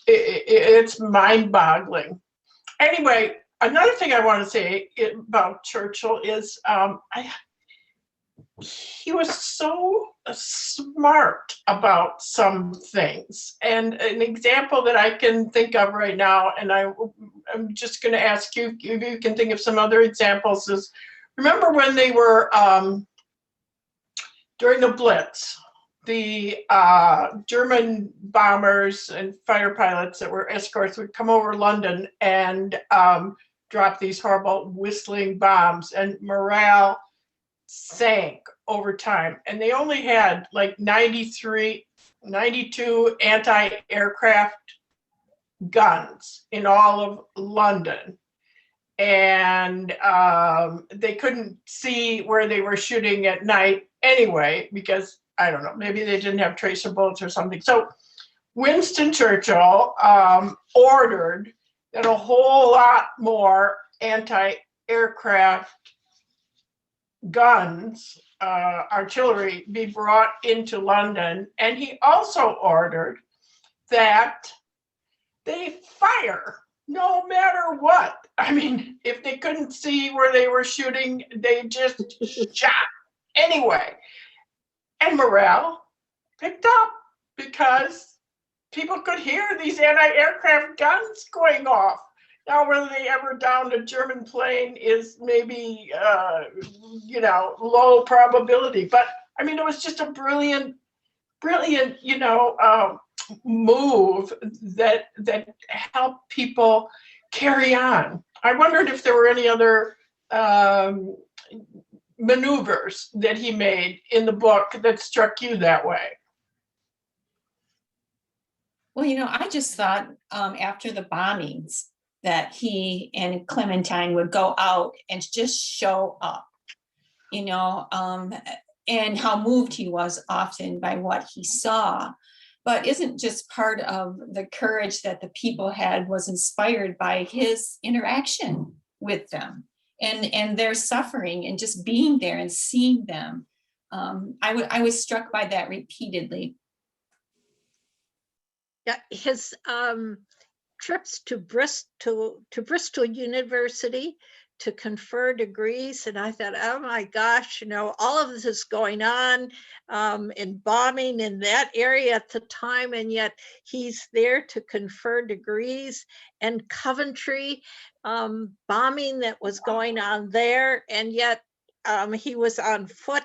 it's mind-boggling. Anyway, another thing I want to say about Churchill is he was so smart about some things. And an example that I can think of right now, and I'm just going to ask you if you can think of some other examples, is remember when they were during the Blitz, the German bombers and fighter pilots that were escorts would come over London and drop these horrible whistling bombs, and morale sank over time. And they only had like 92 anti-aircraft guns in all of London. And they couldn't see where they were shooting at night anyway, because I don't know, maybe they didn't have tracer bullets or something. So Winston Churchill ordered that a whole lot more anti-aircraft guns, artillery, be brought into London. And he also ordered that they fire no matter what. I mean, if they couldn't see where they were shooting, they just shot anyway. And morale picked up because people could hear these anti-aircraft guns going off. Now, whether they ever downed a German plane is maybe, low probability. But I mean, it was just a brilliant, move that helped people carry on. I wondered if there were any other maneuvers that he made in the book that struck you that way. Well, I just thought after the bombings that he and Clementine would go out and just show up, and how moved he was often by what he saw. But isn't just part of the courage that the people had was inspired by his interaction with them and their suffering and just being there and seeing them. I was struck by that repeatedly. Yeah, his trips to Bristol University to confer degrees, and I thought, oh my gosh, all of this is going on in bombing in that area at the time, and yet he's there to confer degrees. And Coventry bombing that was going on there, and yet he was on foot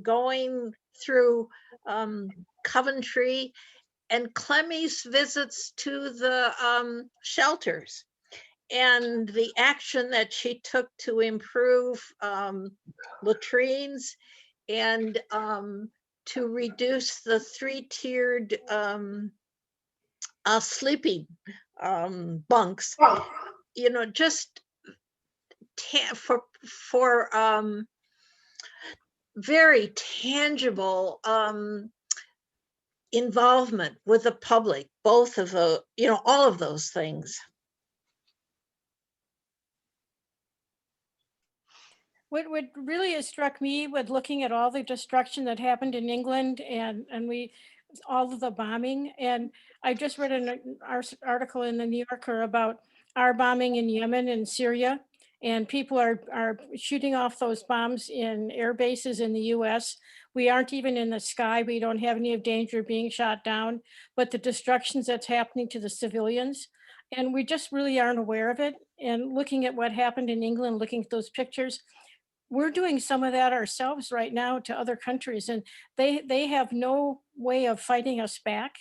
going through Coventry, and Clemmie's visits to the shelters and the action that she took to improve latrines and to reduce the three-tiered sleeping bunks, you know, just for very tangible involvement with the public, both of the, you know, all of those things. What really has struck me with looking at all the destruction that happened in England and all of the bombing, and I just read an article in the New Yorker about our bombing in Yemen and Syria, and people are shooting off those bombs in air bases in the US. We aren't even in the sky. We don't have any danger of being shot down, but the destructions that's happening to the civilians, and we just really aren't aware of it. And looking at what happened in England, looking at those pictures, we're doing some of that ourselves right now to other countries, and they have no way of fighting us back.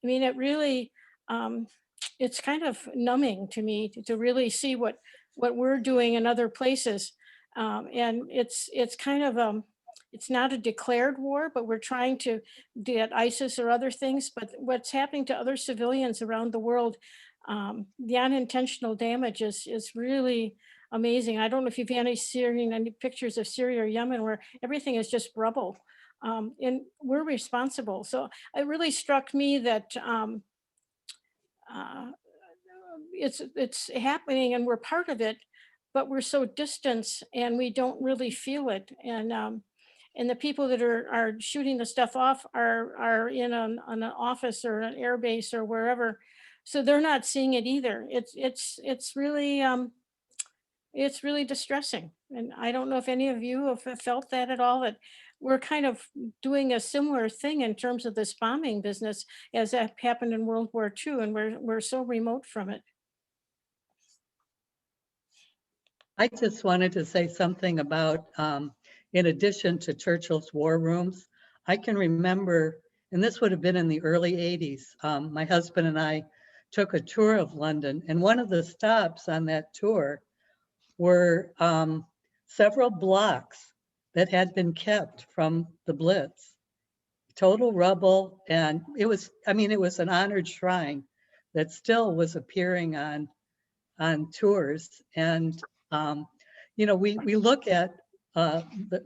I mean, it really, it's kind of numbing to me to really see what we're doing in other places. And it's kind of, it's not a declared war, but we're trying to get ISIS or other things, but what's happening to other civilians around the world, the unintentional damage is really amazing. I don't know if you've seen any pictures of Syria or Yemen where everything is just rubble, and we're responsible. So it really struck me that it's happening and we're part of it, but we're so distant and we don't really feel it. And the people that are shooting the stuff off are in an office or an air base or wherever, so they're not seeing it either. It's really distressing. And I don't know if any of you have felt that at all, that we're kind of doing a similar thing in terms of this bombing business as that happened in World War II, and we're so remote from it. I just wanted to say something about, in addition to Churchill's war rooms, I can remember, and this would have been in the early 80s, my husband and I took a tour of London, and one of the stops on that tour were several blocks that had been kept from the Blitz. Total rubble, and it was an honored shrine that still was appearing on tours. And you know, we look at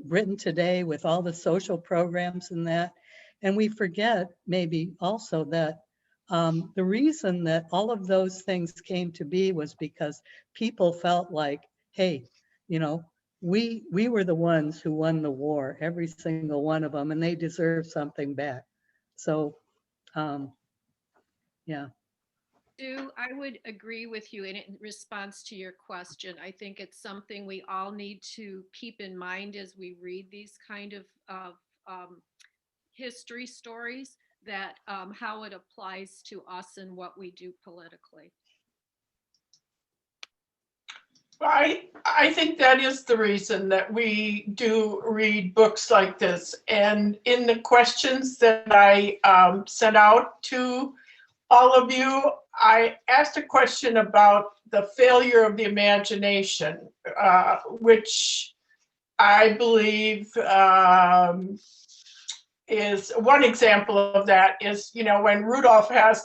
Britain today with all the social programs and that, and we forget maybe also that the reason that all of those things came to be was because people felt like, hey, you know, we were the ones who won the war, every single one of them, and they deserve something back. So, yeah. Sue, I would agree with you in response to your question. I think it's something we all need to keep in mind as we read these kind of history stories, that how it applies to us and what we do politically. I think that is the reason that we do read books like this. And in the questions that I sent out to all of you, I asked a question about the failure of the imagination, which I believe is one example of that is, you know, when Rudolph has,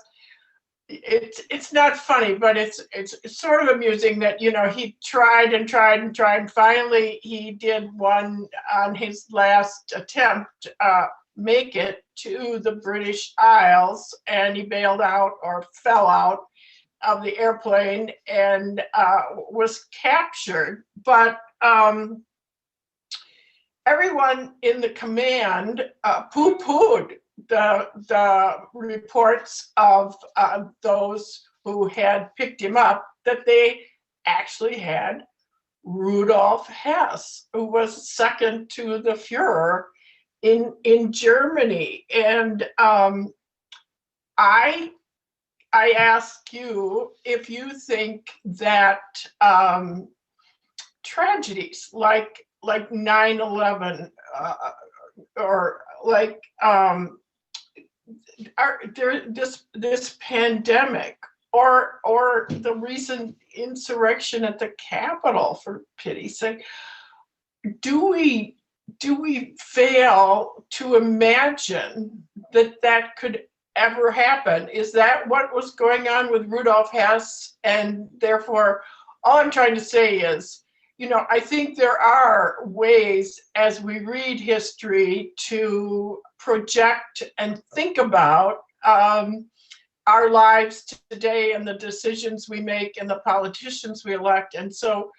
it's not funny, but it's sort of amusing that, you know, he tried and tried and tried, and finally he did one on his last attempt, make it to the British Isles, and he bailed out or fell out of the airplane and was captured. But everyone in the command poo-pooed the reports of those who had picked him up, that they actually had Rudolf Hess, who was second to the Fuhrer in Germany. And I ask you if you think that tragedies like like 9/11 or like this pandemic or the recent insurrection at the Capitol, for pity's sake, do we fail to imagine that could ever happen? Is that what was going on with Rudolf Hess? And therefore, all I'm trying to say is, I think there are ways as we read history to project and think about our lives today and the decisions we make and the politicians we elect. And so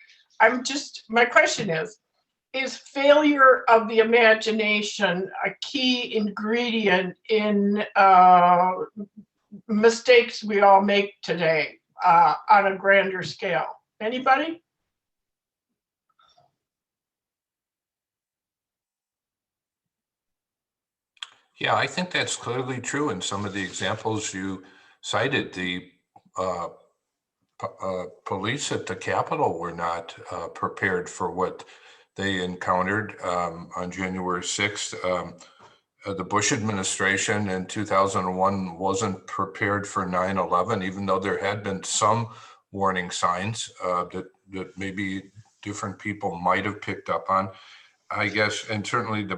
my question is failure of the imagination a key ingredient in mistakes we all make today on a grander scale? Anybody? Yeah, I think that's clearly true in some of the examples you cited. The police at the Capitol were not prepared for what they encountered on January 6th. The Bush administration in 2001 wasn't prepared for 9/11, even though there had been some warning signs that maybe different people might have picked up on, I guess. And certainly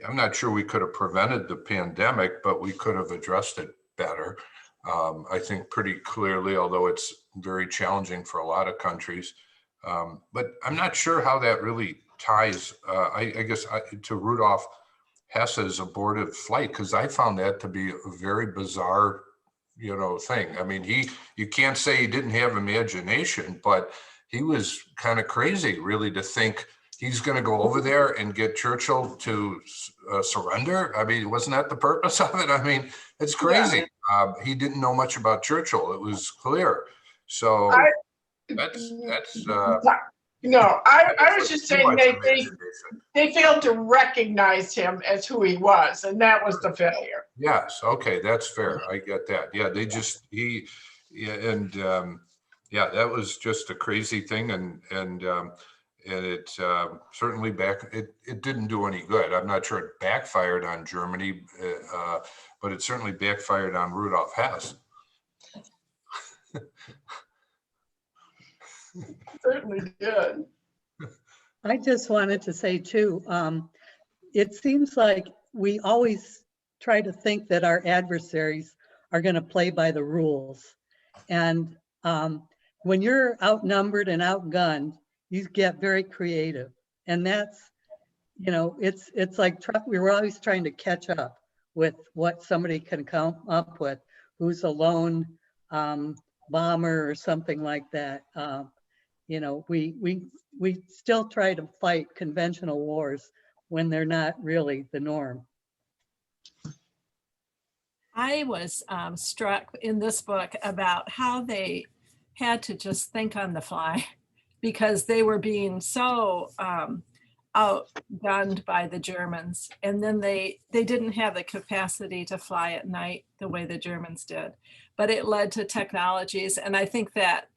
I'm not sure we could have prevented the pandemic, but we could have addressed it better. I think pretty clearly, although it's very challenging for a lot of countries. But I'm not sure how that really ties, I guess, to Rudolf Hess's abortive flight, because I found that to be a very bizarre, thing. I mean, you can't say he didn't have imagination, but he was kind of crazy, really, to think he's going to go over there and get Churchill to surrender. I mean, wasn't that the purpose of it? I mean, it's crazy. Yeah. He didn't know much about Churchill. It was clear. So that's no, I was just saying they failed to recognize him as who he was, and that was the failure. Yes. Okay. That's fair. I get that. Yeah. That was just a crazy thing. And it certainly it didn't do any good. I'm not sure it backfired on Germany, but it certainly backfired on Rudolf Hess. Certainly did. I just wanted to say too, it seems like we always try to think that our adversaries are going to play by the rules. And when you're outnumbered and outgunned, you get very creative. And that's, it's like we were always trying to catch up with what somebody can come up with, who's a lone bomber or something like that. We still try to fight conventional wars when they're not really the norm. I was struck in this book about how they had to just think on the fly because they were being so outgunned by the Germans. And then they didn't have the capacity to fly at night the way the Germans did. But it led to technologies. And I think that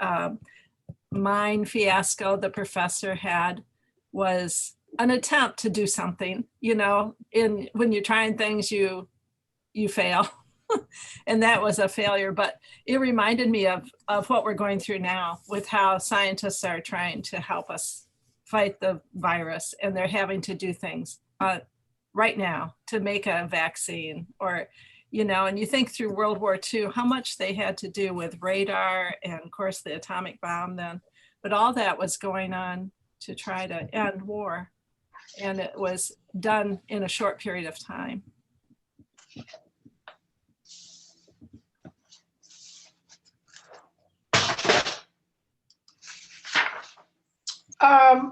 mine fiasco the professor had was an attempt to do something, when you're trying things, you fail. And that was a failure, but it reminded me of what we're going through now with how scientists are trying to help us fight the virus, and they're having to do things right now to make a vaccine, or and you think through World War II, how much they had to do with radar and of course the atomic bomb then, but all that was going on to try to end war. And it was done in a short period of time.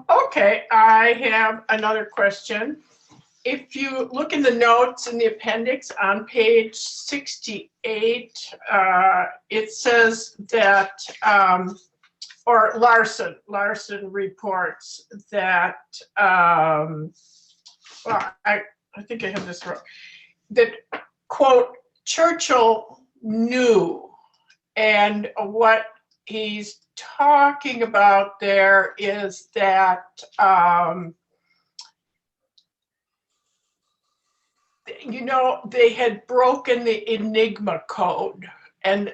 Okay, I have another question. If you look in the notes in the appendix on page 68, it says that, or Larson reports that, well, I think I have this wrong, that, quote, Churchill knew, and what he's talking about there is that you know, they had broken the Enigma code, and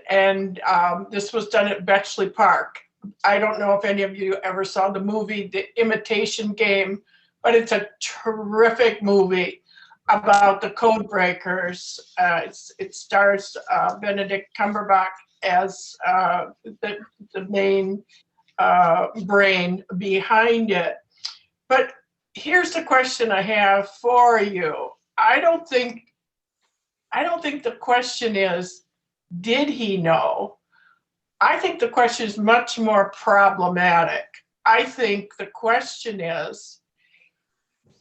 this was done at Bletchley Park. I don't know if any of you ever saw the movie The Imitation Game, but it's a terrific movie about the code breakers. It stars Benedict Cumberbatch as the main brain behind it. But here's the question I have for you. I don't think the question is, did he know? I think the question is much more problematic. I think the question is,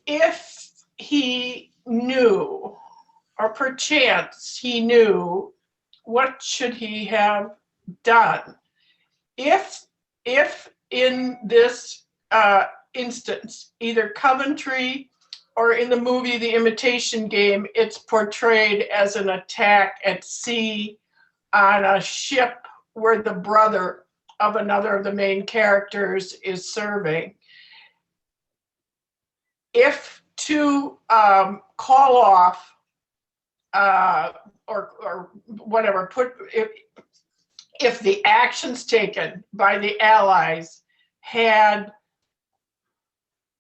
if he knew, or perchance he knew, what should he have done? If in this instance, either Coventry or in the movie The Imitation Game, it's portrayed as an attack at sea on a ship where the brother of another of the main characters is serving. If to call off or whatever, if the actions taken by the Allies had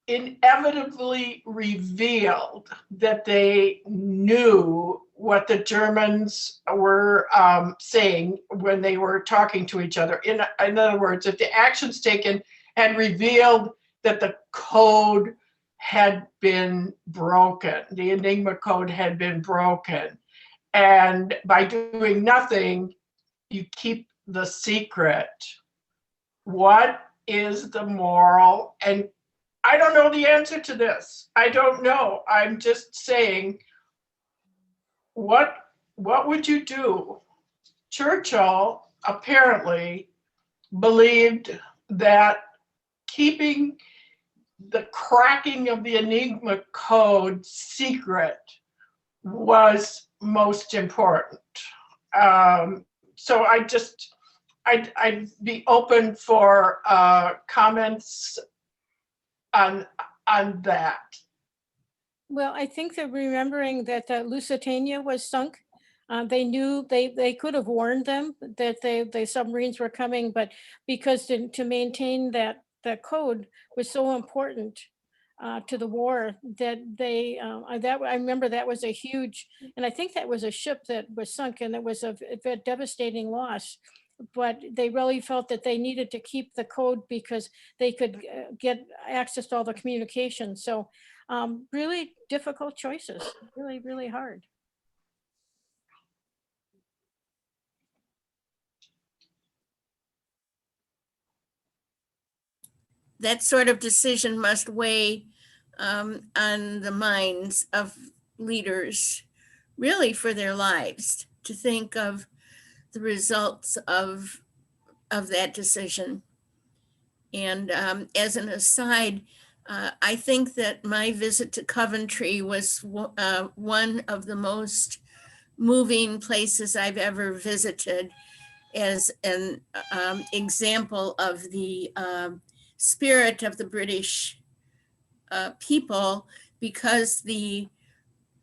inevitably revealed that they knew what the Germans were saying when they were talking to each other. In other words, if the actions taken had revealed that the code had been broken, the Enigma code had been broken, and by doing nothing, you keep the secret. What is the moral? And I don't know the answer to this. I don't know. I'm just saying, what would you do? Churchill apparently believed that keeping the cracking of the Enigma code secret was most important. So I'd be open for comments on that. Well, I think that remembering that Lusitania was sunk, they knew they could have warned them that the submarines were coming, but because to maintain that code was so important to the war that I remember that was a huge, and I think that was a ship that was sunk, and it was a devastating loss. But they really felt that they needed to keep the code because they could get access to all the communication. So really difficult choices, really, really hard. That sort of decision must weigh on the minds of leaders really for their lives, to think of the results of that decision. And as an aside, I think that my visit to Coventry was one of the most moving places I've ever visited, as an example of the spirit of the British people, because the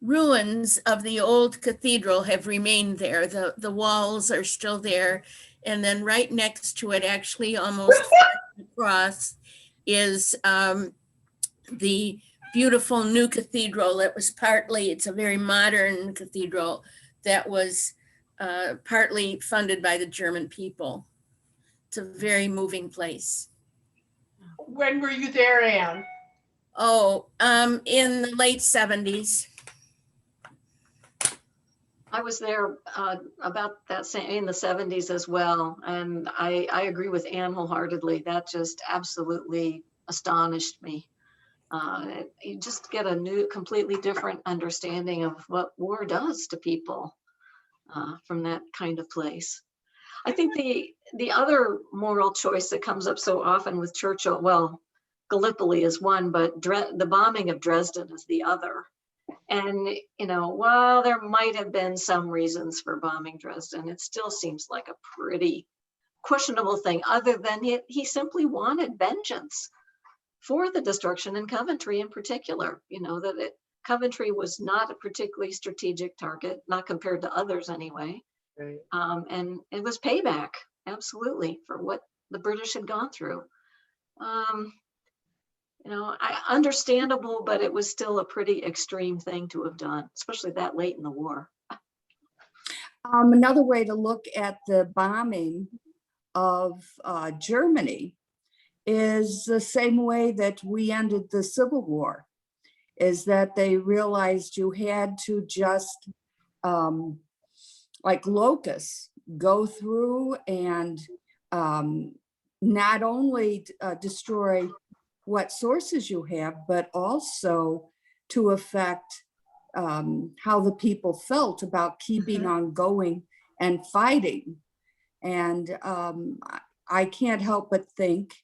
ruins of the old cathedral have remained there. The walls are still there. And then right next to it, actually almost across, is the beautiful new cathedral that was it's a very modern cathedral that was partly funded by the German people. It's a very moving place. When were you there, Anne? Oh, in the late 70s. I was there about that same in the 70s as well. And I agree with Anne wholeheartedly. That just absolutely astonished me. You just get a completely different understanding of what war does to people from that kind of place. I think the other moral choice that comes up so often with Churchill, well, Gallipoli is one, but the bombing of Dresden is the other. And, you know, while there might have been some reasons for bombing Dresden, it still seems like a pretty questionable thing, other than he simply wanted vengeance for the destruction in Coventry in particular. You know, that Coventry was not a particularly strategic target, not compared to others anyway. Right. And it was payback, absolutely, for what the British had gone through. Understandable, but it was still a pretty extreme thing to have done, especially that late in the war. Another way to look at the bombing of Germany is the same way that we ended the Civil War, is that they realized you had to just, like locusts, go through and not only destroy what sources you have, but also to affect how the people felt about keeping on going and fighting. And I can't help but think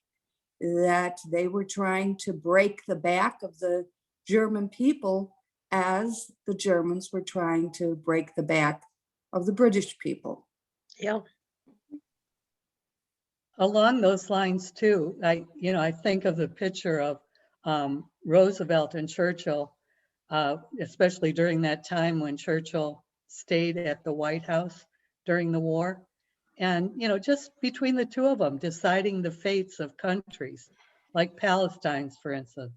that they were trying to break the back of the German people as the Germans were trying to break the back of the British people. Yeah. Along those lines too, I think of the picture of Roosevelt and Churchill, especially during that time when Churchill stayed at the White House during the war. And, just between the two of them, deciding the fates of countries, like Palestine's, for instance.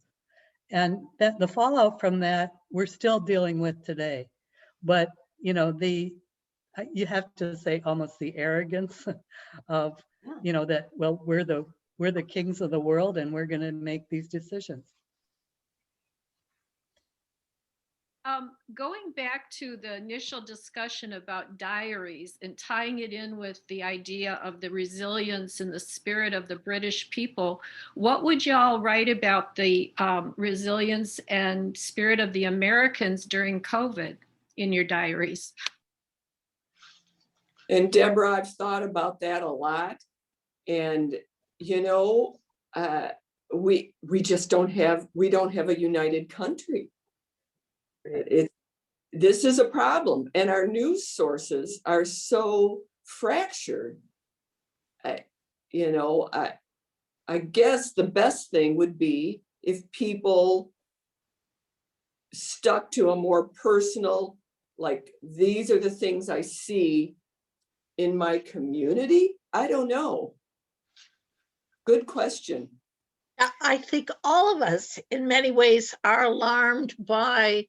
And that the fallout from that, we're still dealing with today. But, you have to say almost the arrogance of, that, well, we're the kings of the world and we're going to make these decisions. Going back to the initial discussion about diaries and tying it in with the idea of the resilience and the spirit of the British people, what would y'all write about the resilience and spirit of the Americans during COVID in your diaries? And Deborah, I've thought about that a lot. And, we just don't have a united country. This is a problem, and our news sources are so fractured. I guess the best thing would be if people stuck to a more personal, like, these are the things I see in my community. I don't know. Good question. I think all of us in many ways are alarmed by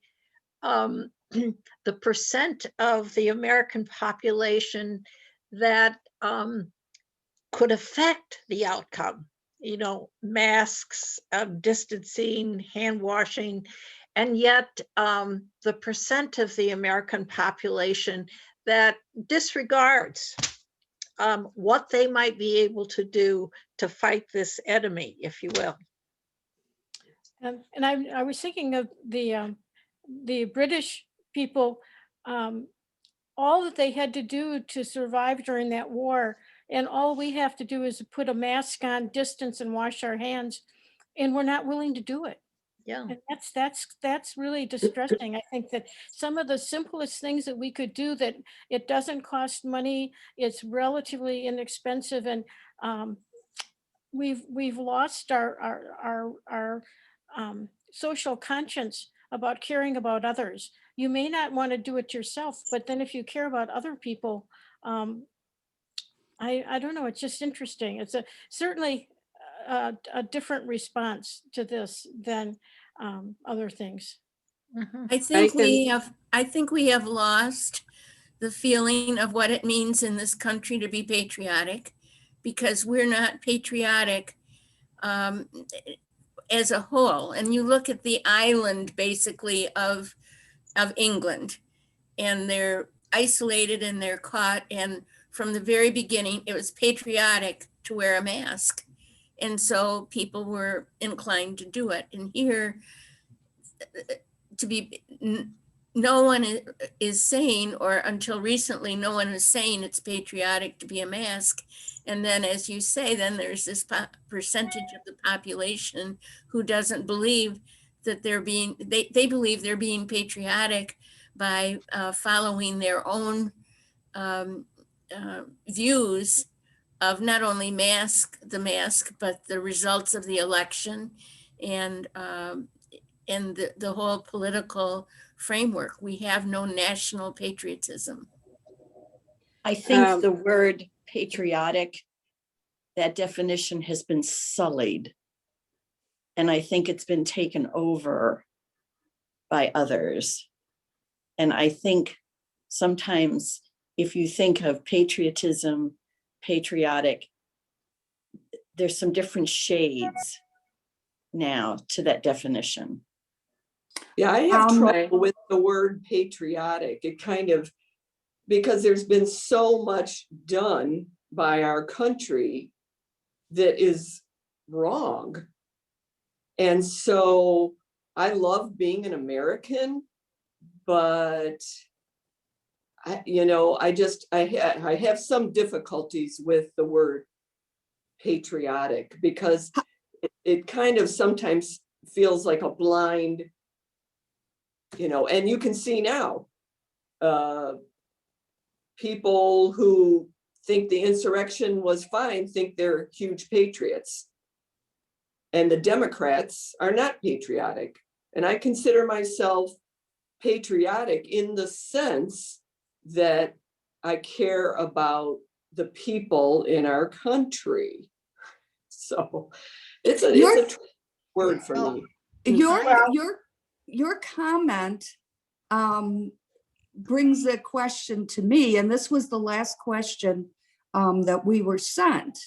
the percent of the American population that could affect the outcome. Masks, distancing, hand washing, and yet the percent of the American population that disregards what they might be able to do to fight this enemy, if you will. And I was thinking of the British people, all that they had to do to survive during that war, and all we have to do is put a mask on, distance, and wash our hands, and we're not willing to do it. Yeah, and that's really distressing. I think that some of the simplest things that we could do, that it doesn't cost money, it's relatively inexpensive, and we've lost our social conscience about caring about others. You may not want to do it yourself, but then if you care about other people, I don't know, it's just interesting. It's certainly a different response to this than other things. I think we have lost the feeling of what it means in this country to be patriotic, because we're not patriotic as a whole. And you look at the island basically of England, and they're isolated and they're caught. And from the very beginning, it was patriotic to wear a mask. And so people were inclined to do it. And here, no one is saying, or until recently, no one is saying it's patriotic to be a mask. And then, as you say, then there's this percentage of the population who doesn't believe that they believe they're being patriotic by following their own views of not only the mask, but the results of the election. And and the whole political framework. We have no national patriotism. I think the word patriotic, that definition has been sullied. And I think it's been taken over by others. And I think sometimes if you think of patriotism, patriotic, there's some different shades now to that definition. Yeah, I have trouble with the word patriotic. It kind of, because there's been so much done by our country that is wrong. And so I love being an American, but I have some difficulties with the word patriotic because it kind of sometimes feels like a blind, and you can see now people who think the insurrection was fine think they're huge patriots. And the Democrats are not patriotic. And I consider myself patriotic in the sense that I care about the people in our country. So it's a word for me. Your comment brings a question to me, and this was the last question that we were sent.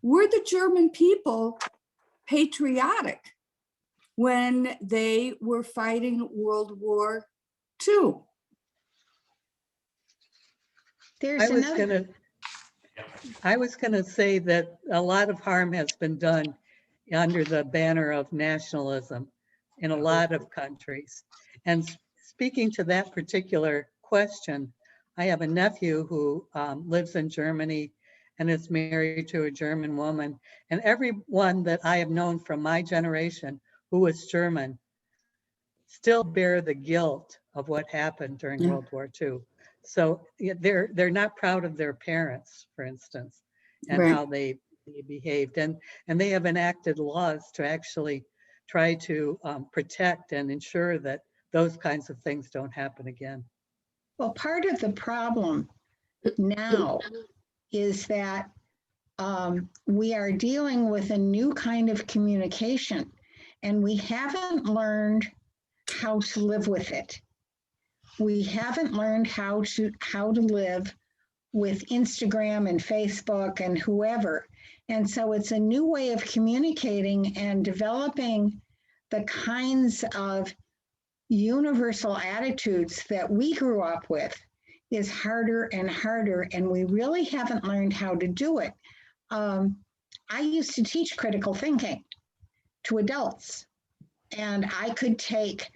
Were the German people patriotic when they were fighting World War II? I was gonna say that a lot of harm has been done under the banner of nationalism in a lot of countries. And speaking to that particular question, I have a nephew who lives in Germany and is married to a German woman. And everyone that I have known from my generation who was German still bear the guilt of what happened during World War II. So they're not proud of their parents, for instance, and how they behaved. And they have enacted laws to actually try to protect and ensure that those kinds of things don't happen again. Well, part of the problem now is that we are dealing with a new kind of communication, and we haven't learned how to live with it. We haven't learned how to live with Instagram and Facebook and whoever. And so it's a new way of communicating, and developing the kinds of universal attitudes that we grew up with is harder and harder, and we really haven't learned how to do it. I used to teach critical thinking to adults, and I could take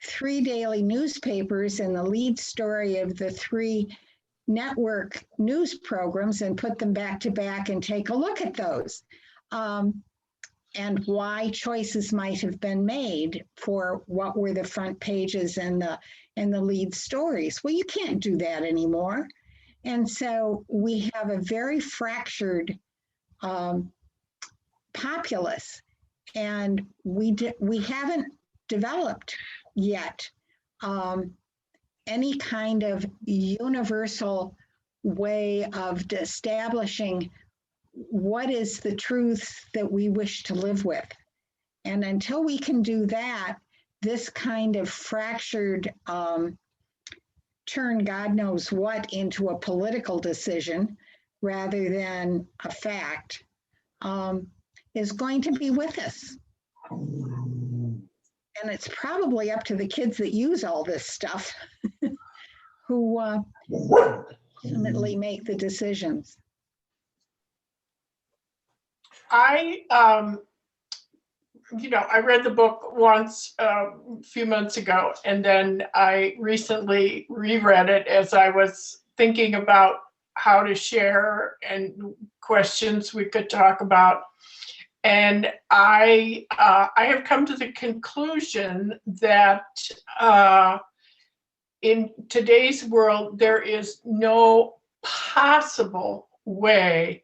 3 daily newspapers and the lead story of the 3 network news programs and put them back to back and take a look at those. And why choices might have been made for what were the front pages and the lead stories. Well, you can't do that anymore. And so we have a very fractured populace, and we haven't developed yet any kind of universal way of establishing what is the truth that we wish to live with. And until we can do that, this kind of fractured turn God knows what into a political decision rather than a fact is going to be with us. And it's probably up to the kids that use all this stuff who ultimately make the decisions. I read the book once a few months ago, and then I recently reread it as I was thinking about how to share and questions we could talk about. And I have come to the conclusion that in today's world, there is no possible way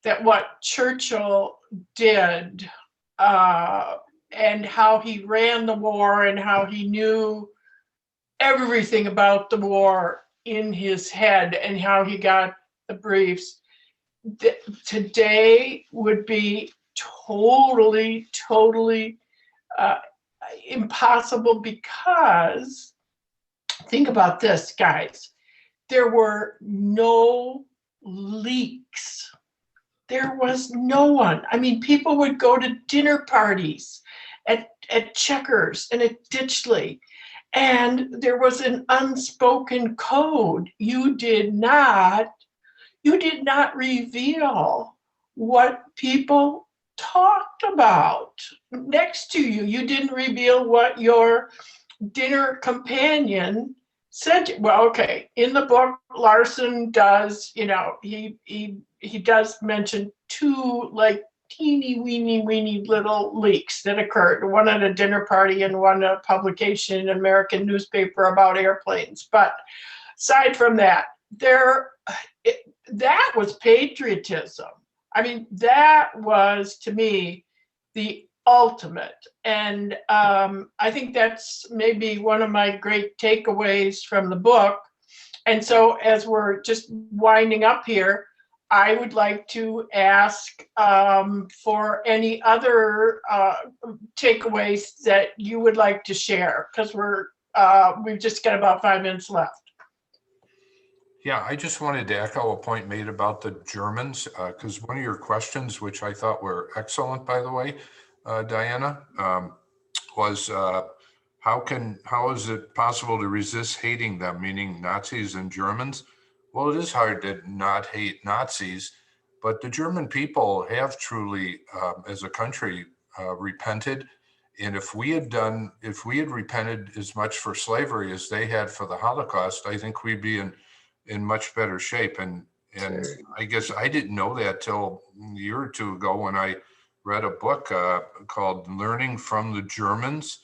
that what Churchill did and how he ran the war and how he knew everything about the war in his head and how he got the briefs. Today would be totally impossible, because think about this, guys. There were no leaks. There was no one. I mean, people would go to dinner parties at Checkers and at Ditchley, and there was an unspoken code. You did not reveal what people talked about next to you. You didn't reveal what your dinner companion said. Well, okay, in the book, Larson does, he does mention two like teeny weeny little leaks that occurred, one at a dinner party and one at a publication in an American newspaper about airplanes. But aside from that, that was patriotism. I mean, that was, to me, the ultimate. And I think that's maybe one of my great takeaways from the book. And so as we're just winding up here, I would like to ask for any other takeaways that you would like to share, because we've just got about 5 minutes left. Yeah, I just wanted to echo a point made about the Germans, because one of your questions, which I thought were excellent, by the way, Diana, was how is it possible to resist hating them, meaning Nazis and Germans? Well, it is hard to not hate Nazis, but the German people have truly, as a country, repented. And if we had repented as much for slavery as they had for the Holocaust, I think we'd be in much better shape. And I guess I didn't know that till a year or two ago when I read a book called Learning from the Germans,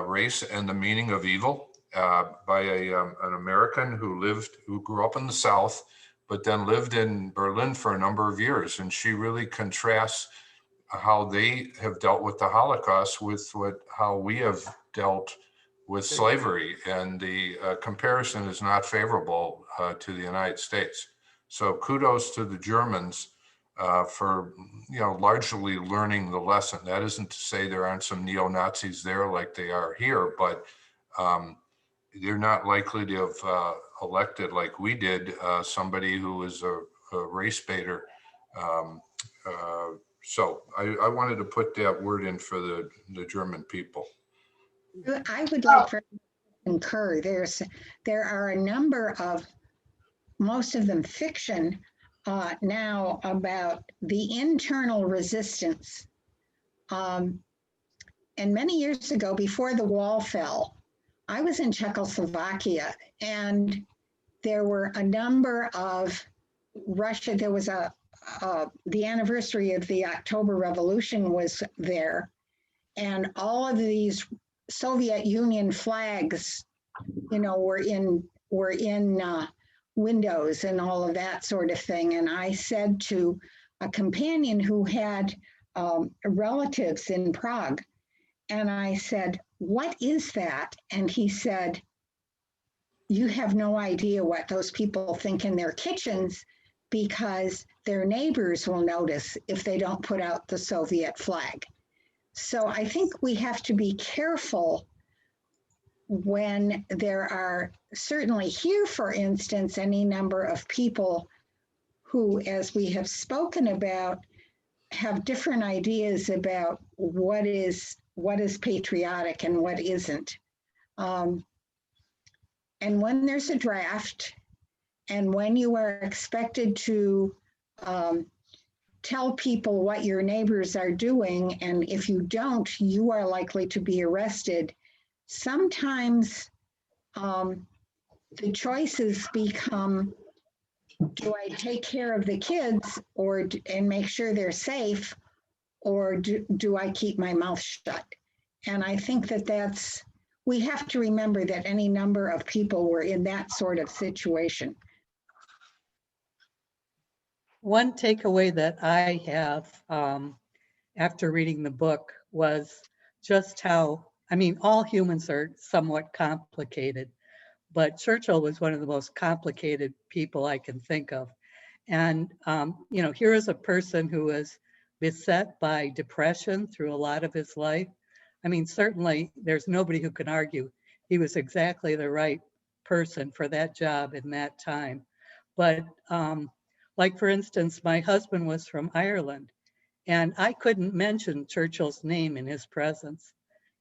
Race and the Meaning of Evil, by an American who grew up in the South, but then lived in Berlin for a number of years. And she really contrasts how they have dealt with the Holocaust with how we have dealt with slavery, and the comparison is not favorable to the United States. So kudos to the Germans for largely learning the lesson. That isn't to say there aren't some neo-Nazis there like they are here, but they're not likely to have elected like we did somebody who is a race baiter. So I wanted to put that word in for the German people. I would like to concur. There are a number of, most of them fiction now, about the internal resistance. And many years ago, before the wall fell, I was in Czechoslovakia, and there were a number of Russia. There was the anniversary of the October Revolution was there, and all of these Soviet Union flags, were in windows and all of that sort of thing. And I said to a companion who had relatives in Prague, and I said, "What is that?" And he said, "You have no idea what those people think in their kitchens, because their neighbors will notice if they don't put out the Soviet flag." So I think we have to be careful when there are, certainly here, for instance, any number of people who, as we have spoken about, have different ideas about what is patriotic and what isn't. And when there's a draft, and when you are expected to tell people what your neighbors are doing, and if you don't, you are likely to be arrested, sometimes the choices become, do I take care of the kids and make sure they're safe, or do I keep my mouth shut? And I think we have to remember that any number of people were in that sort of situation. One takeaway that I have after reading the book was just how, I mean, all humans are somewhat complicated, but Churchill was one of the most complicated people I can think of. And, you know, here is a person who was beset by depression through a lot of his life. I mean, certainly there's nobody who can argue he was exactly the right person for that job in that time. But like, for instance, my husband was from Ireland, and I couldn't mention Churchill's name in his presence.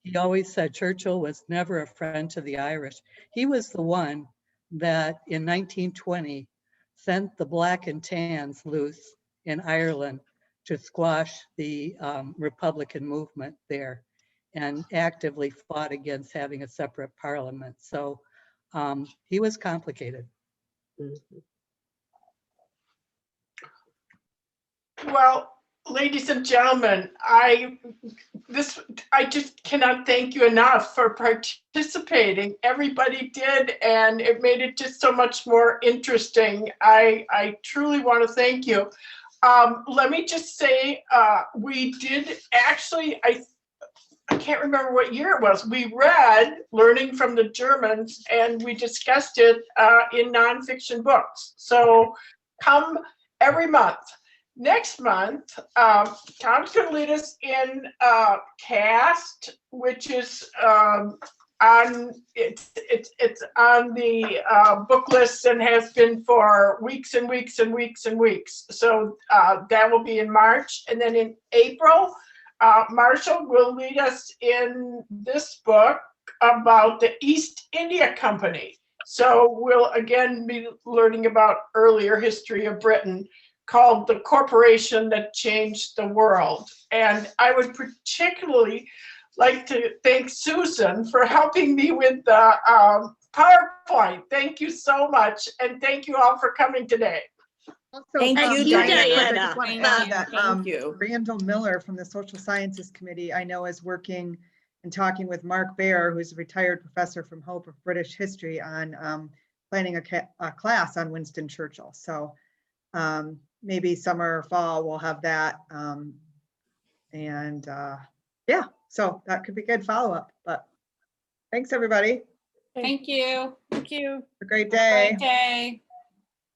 He always said Churchill was never a friend to the Irish. He was the one that in 1920 sent the Black and Tans loose in Ireland to squash the Republican movement there, and actively fought against having a separate parliament. So he was complicated. Well, ladies and gentlemen, I just cannot thank you enough for participating. Everybody did, and it made it just so much more interesting. I truly want to thank you. Let me just say, we did actually, I can't remember what year it was. We read Learning from the Germans, and we discussed it in nonfiction books. So come every month. Next month, Tom's going to lead us in Cast, which is it's on the book list and has been for weeks and weeks and weeks and weeks. So that will be in March, and then in April, Marshall will lead us in this book about the East India Company. So we'll again be learning about earlier history of Britain, called The Corporation That Changed the World. And I would particularly like to thank Susan for helping me with the PowerPoint. Thank you so much. And thank you all for coming today. Thank you, Diana. Diana. Thank you. Randall Miller from the Social Sciences Committee, I know, is working and talking with Mark Baer, who's a retired professor from Hope of British History, on planning a class on Winston Churchill. So maybe summer or fall we'll have that. Yeah, so that could be good follow-up. But thanks, everybody. Thank you. Thank you. Have a great day. Great day.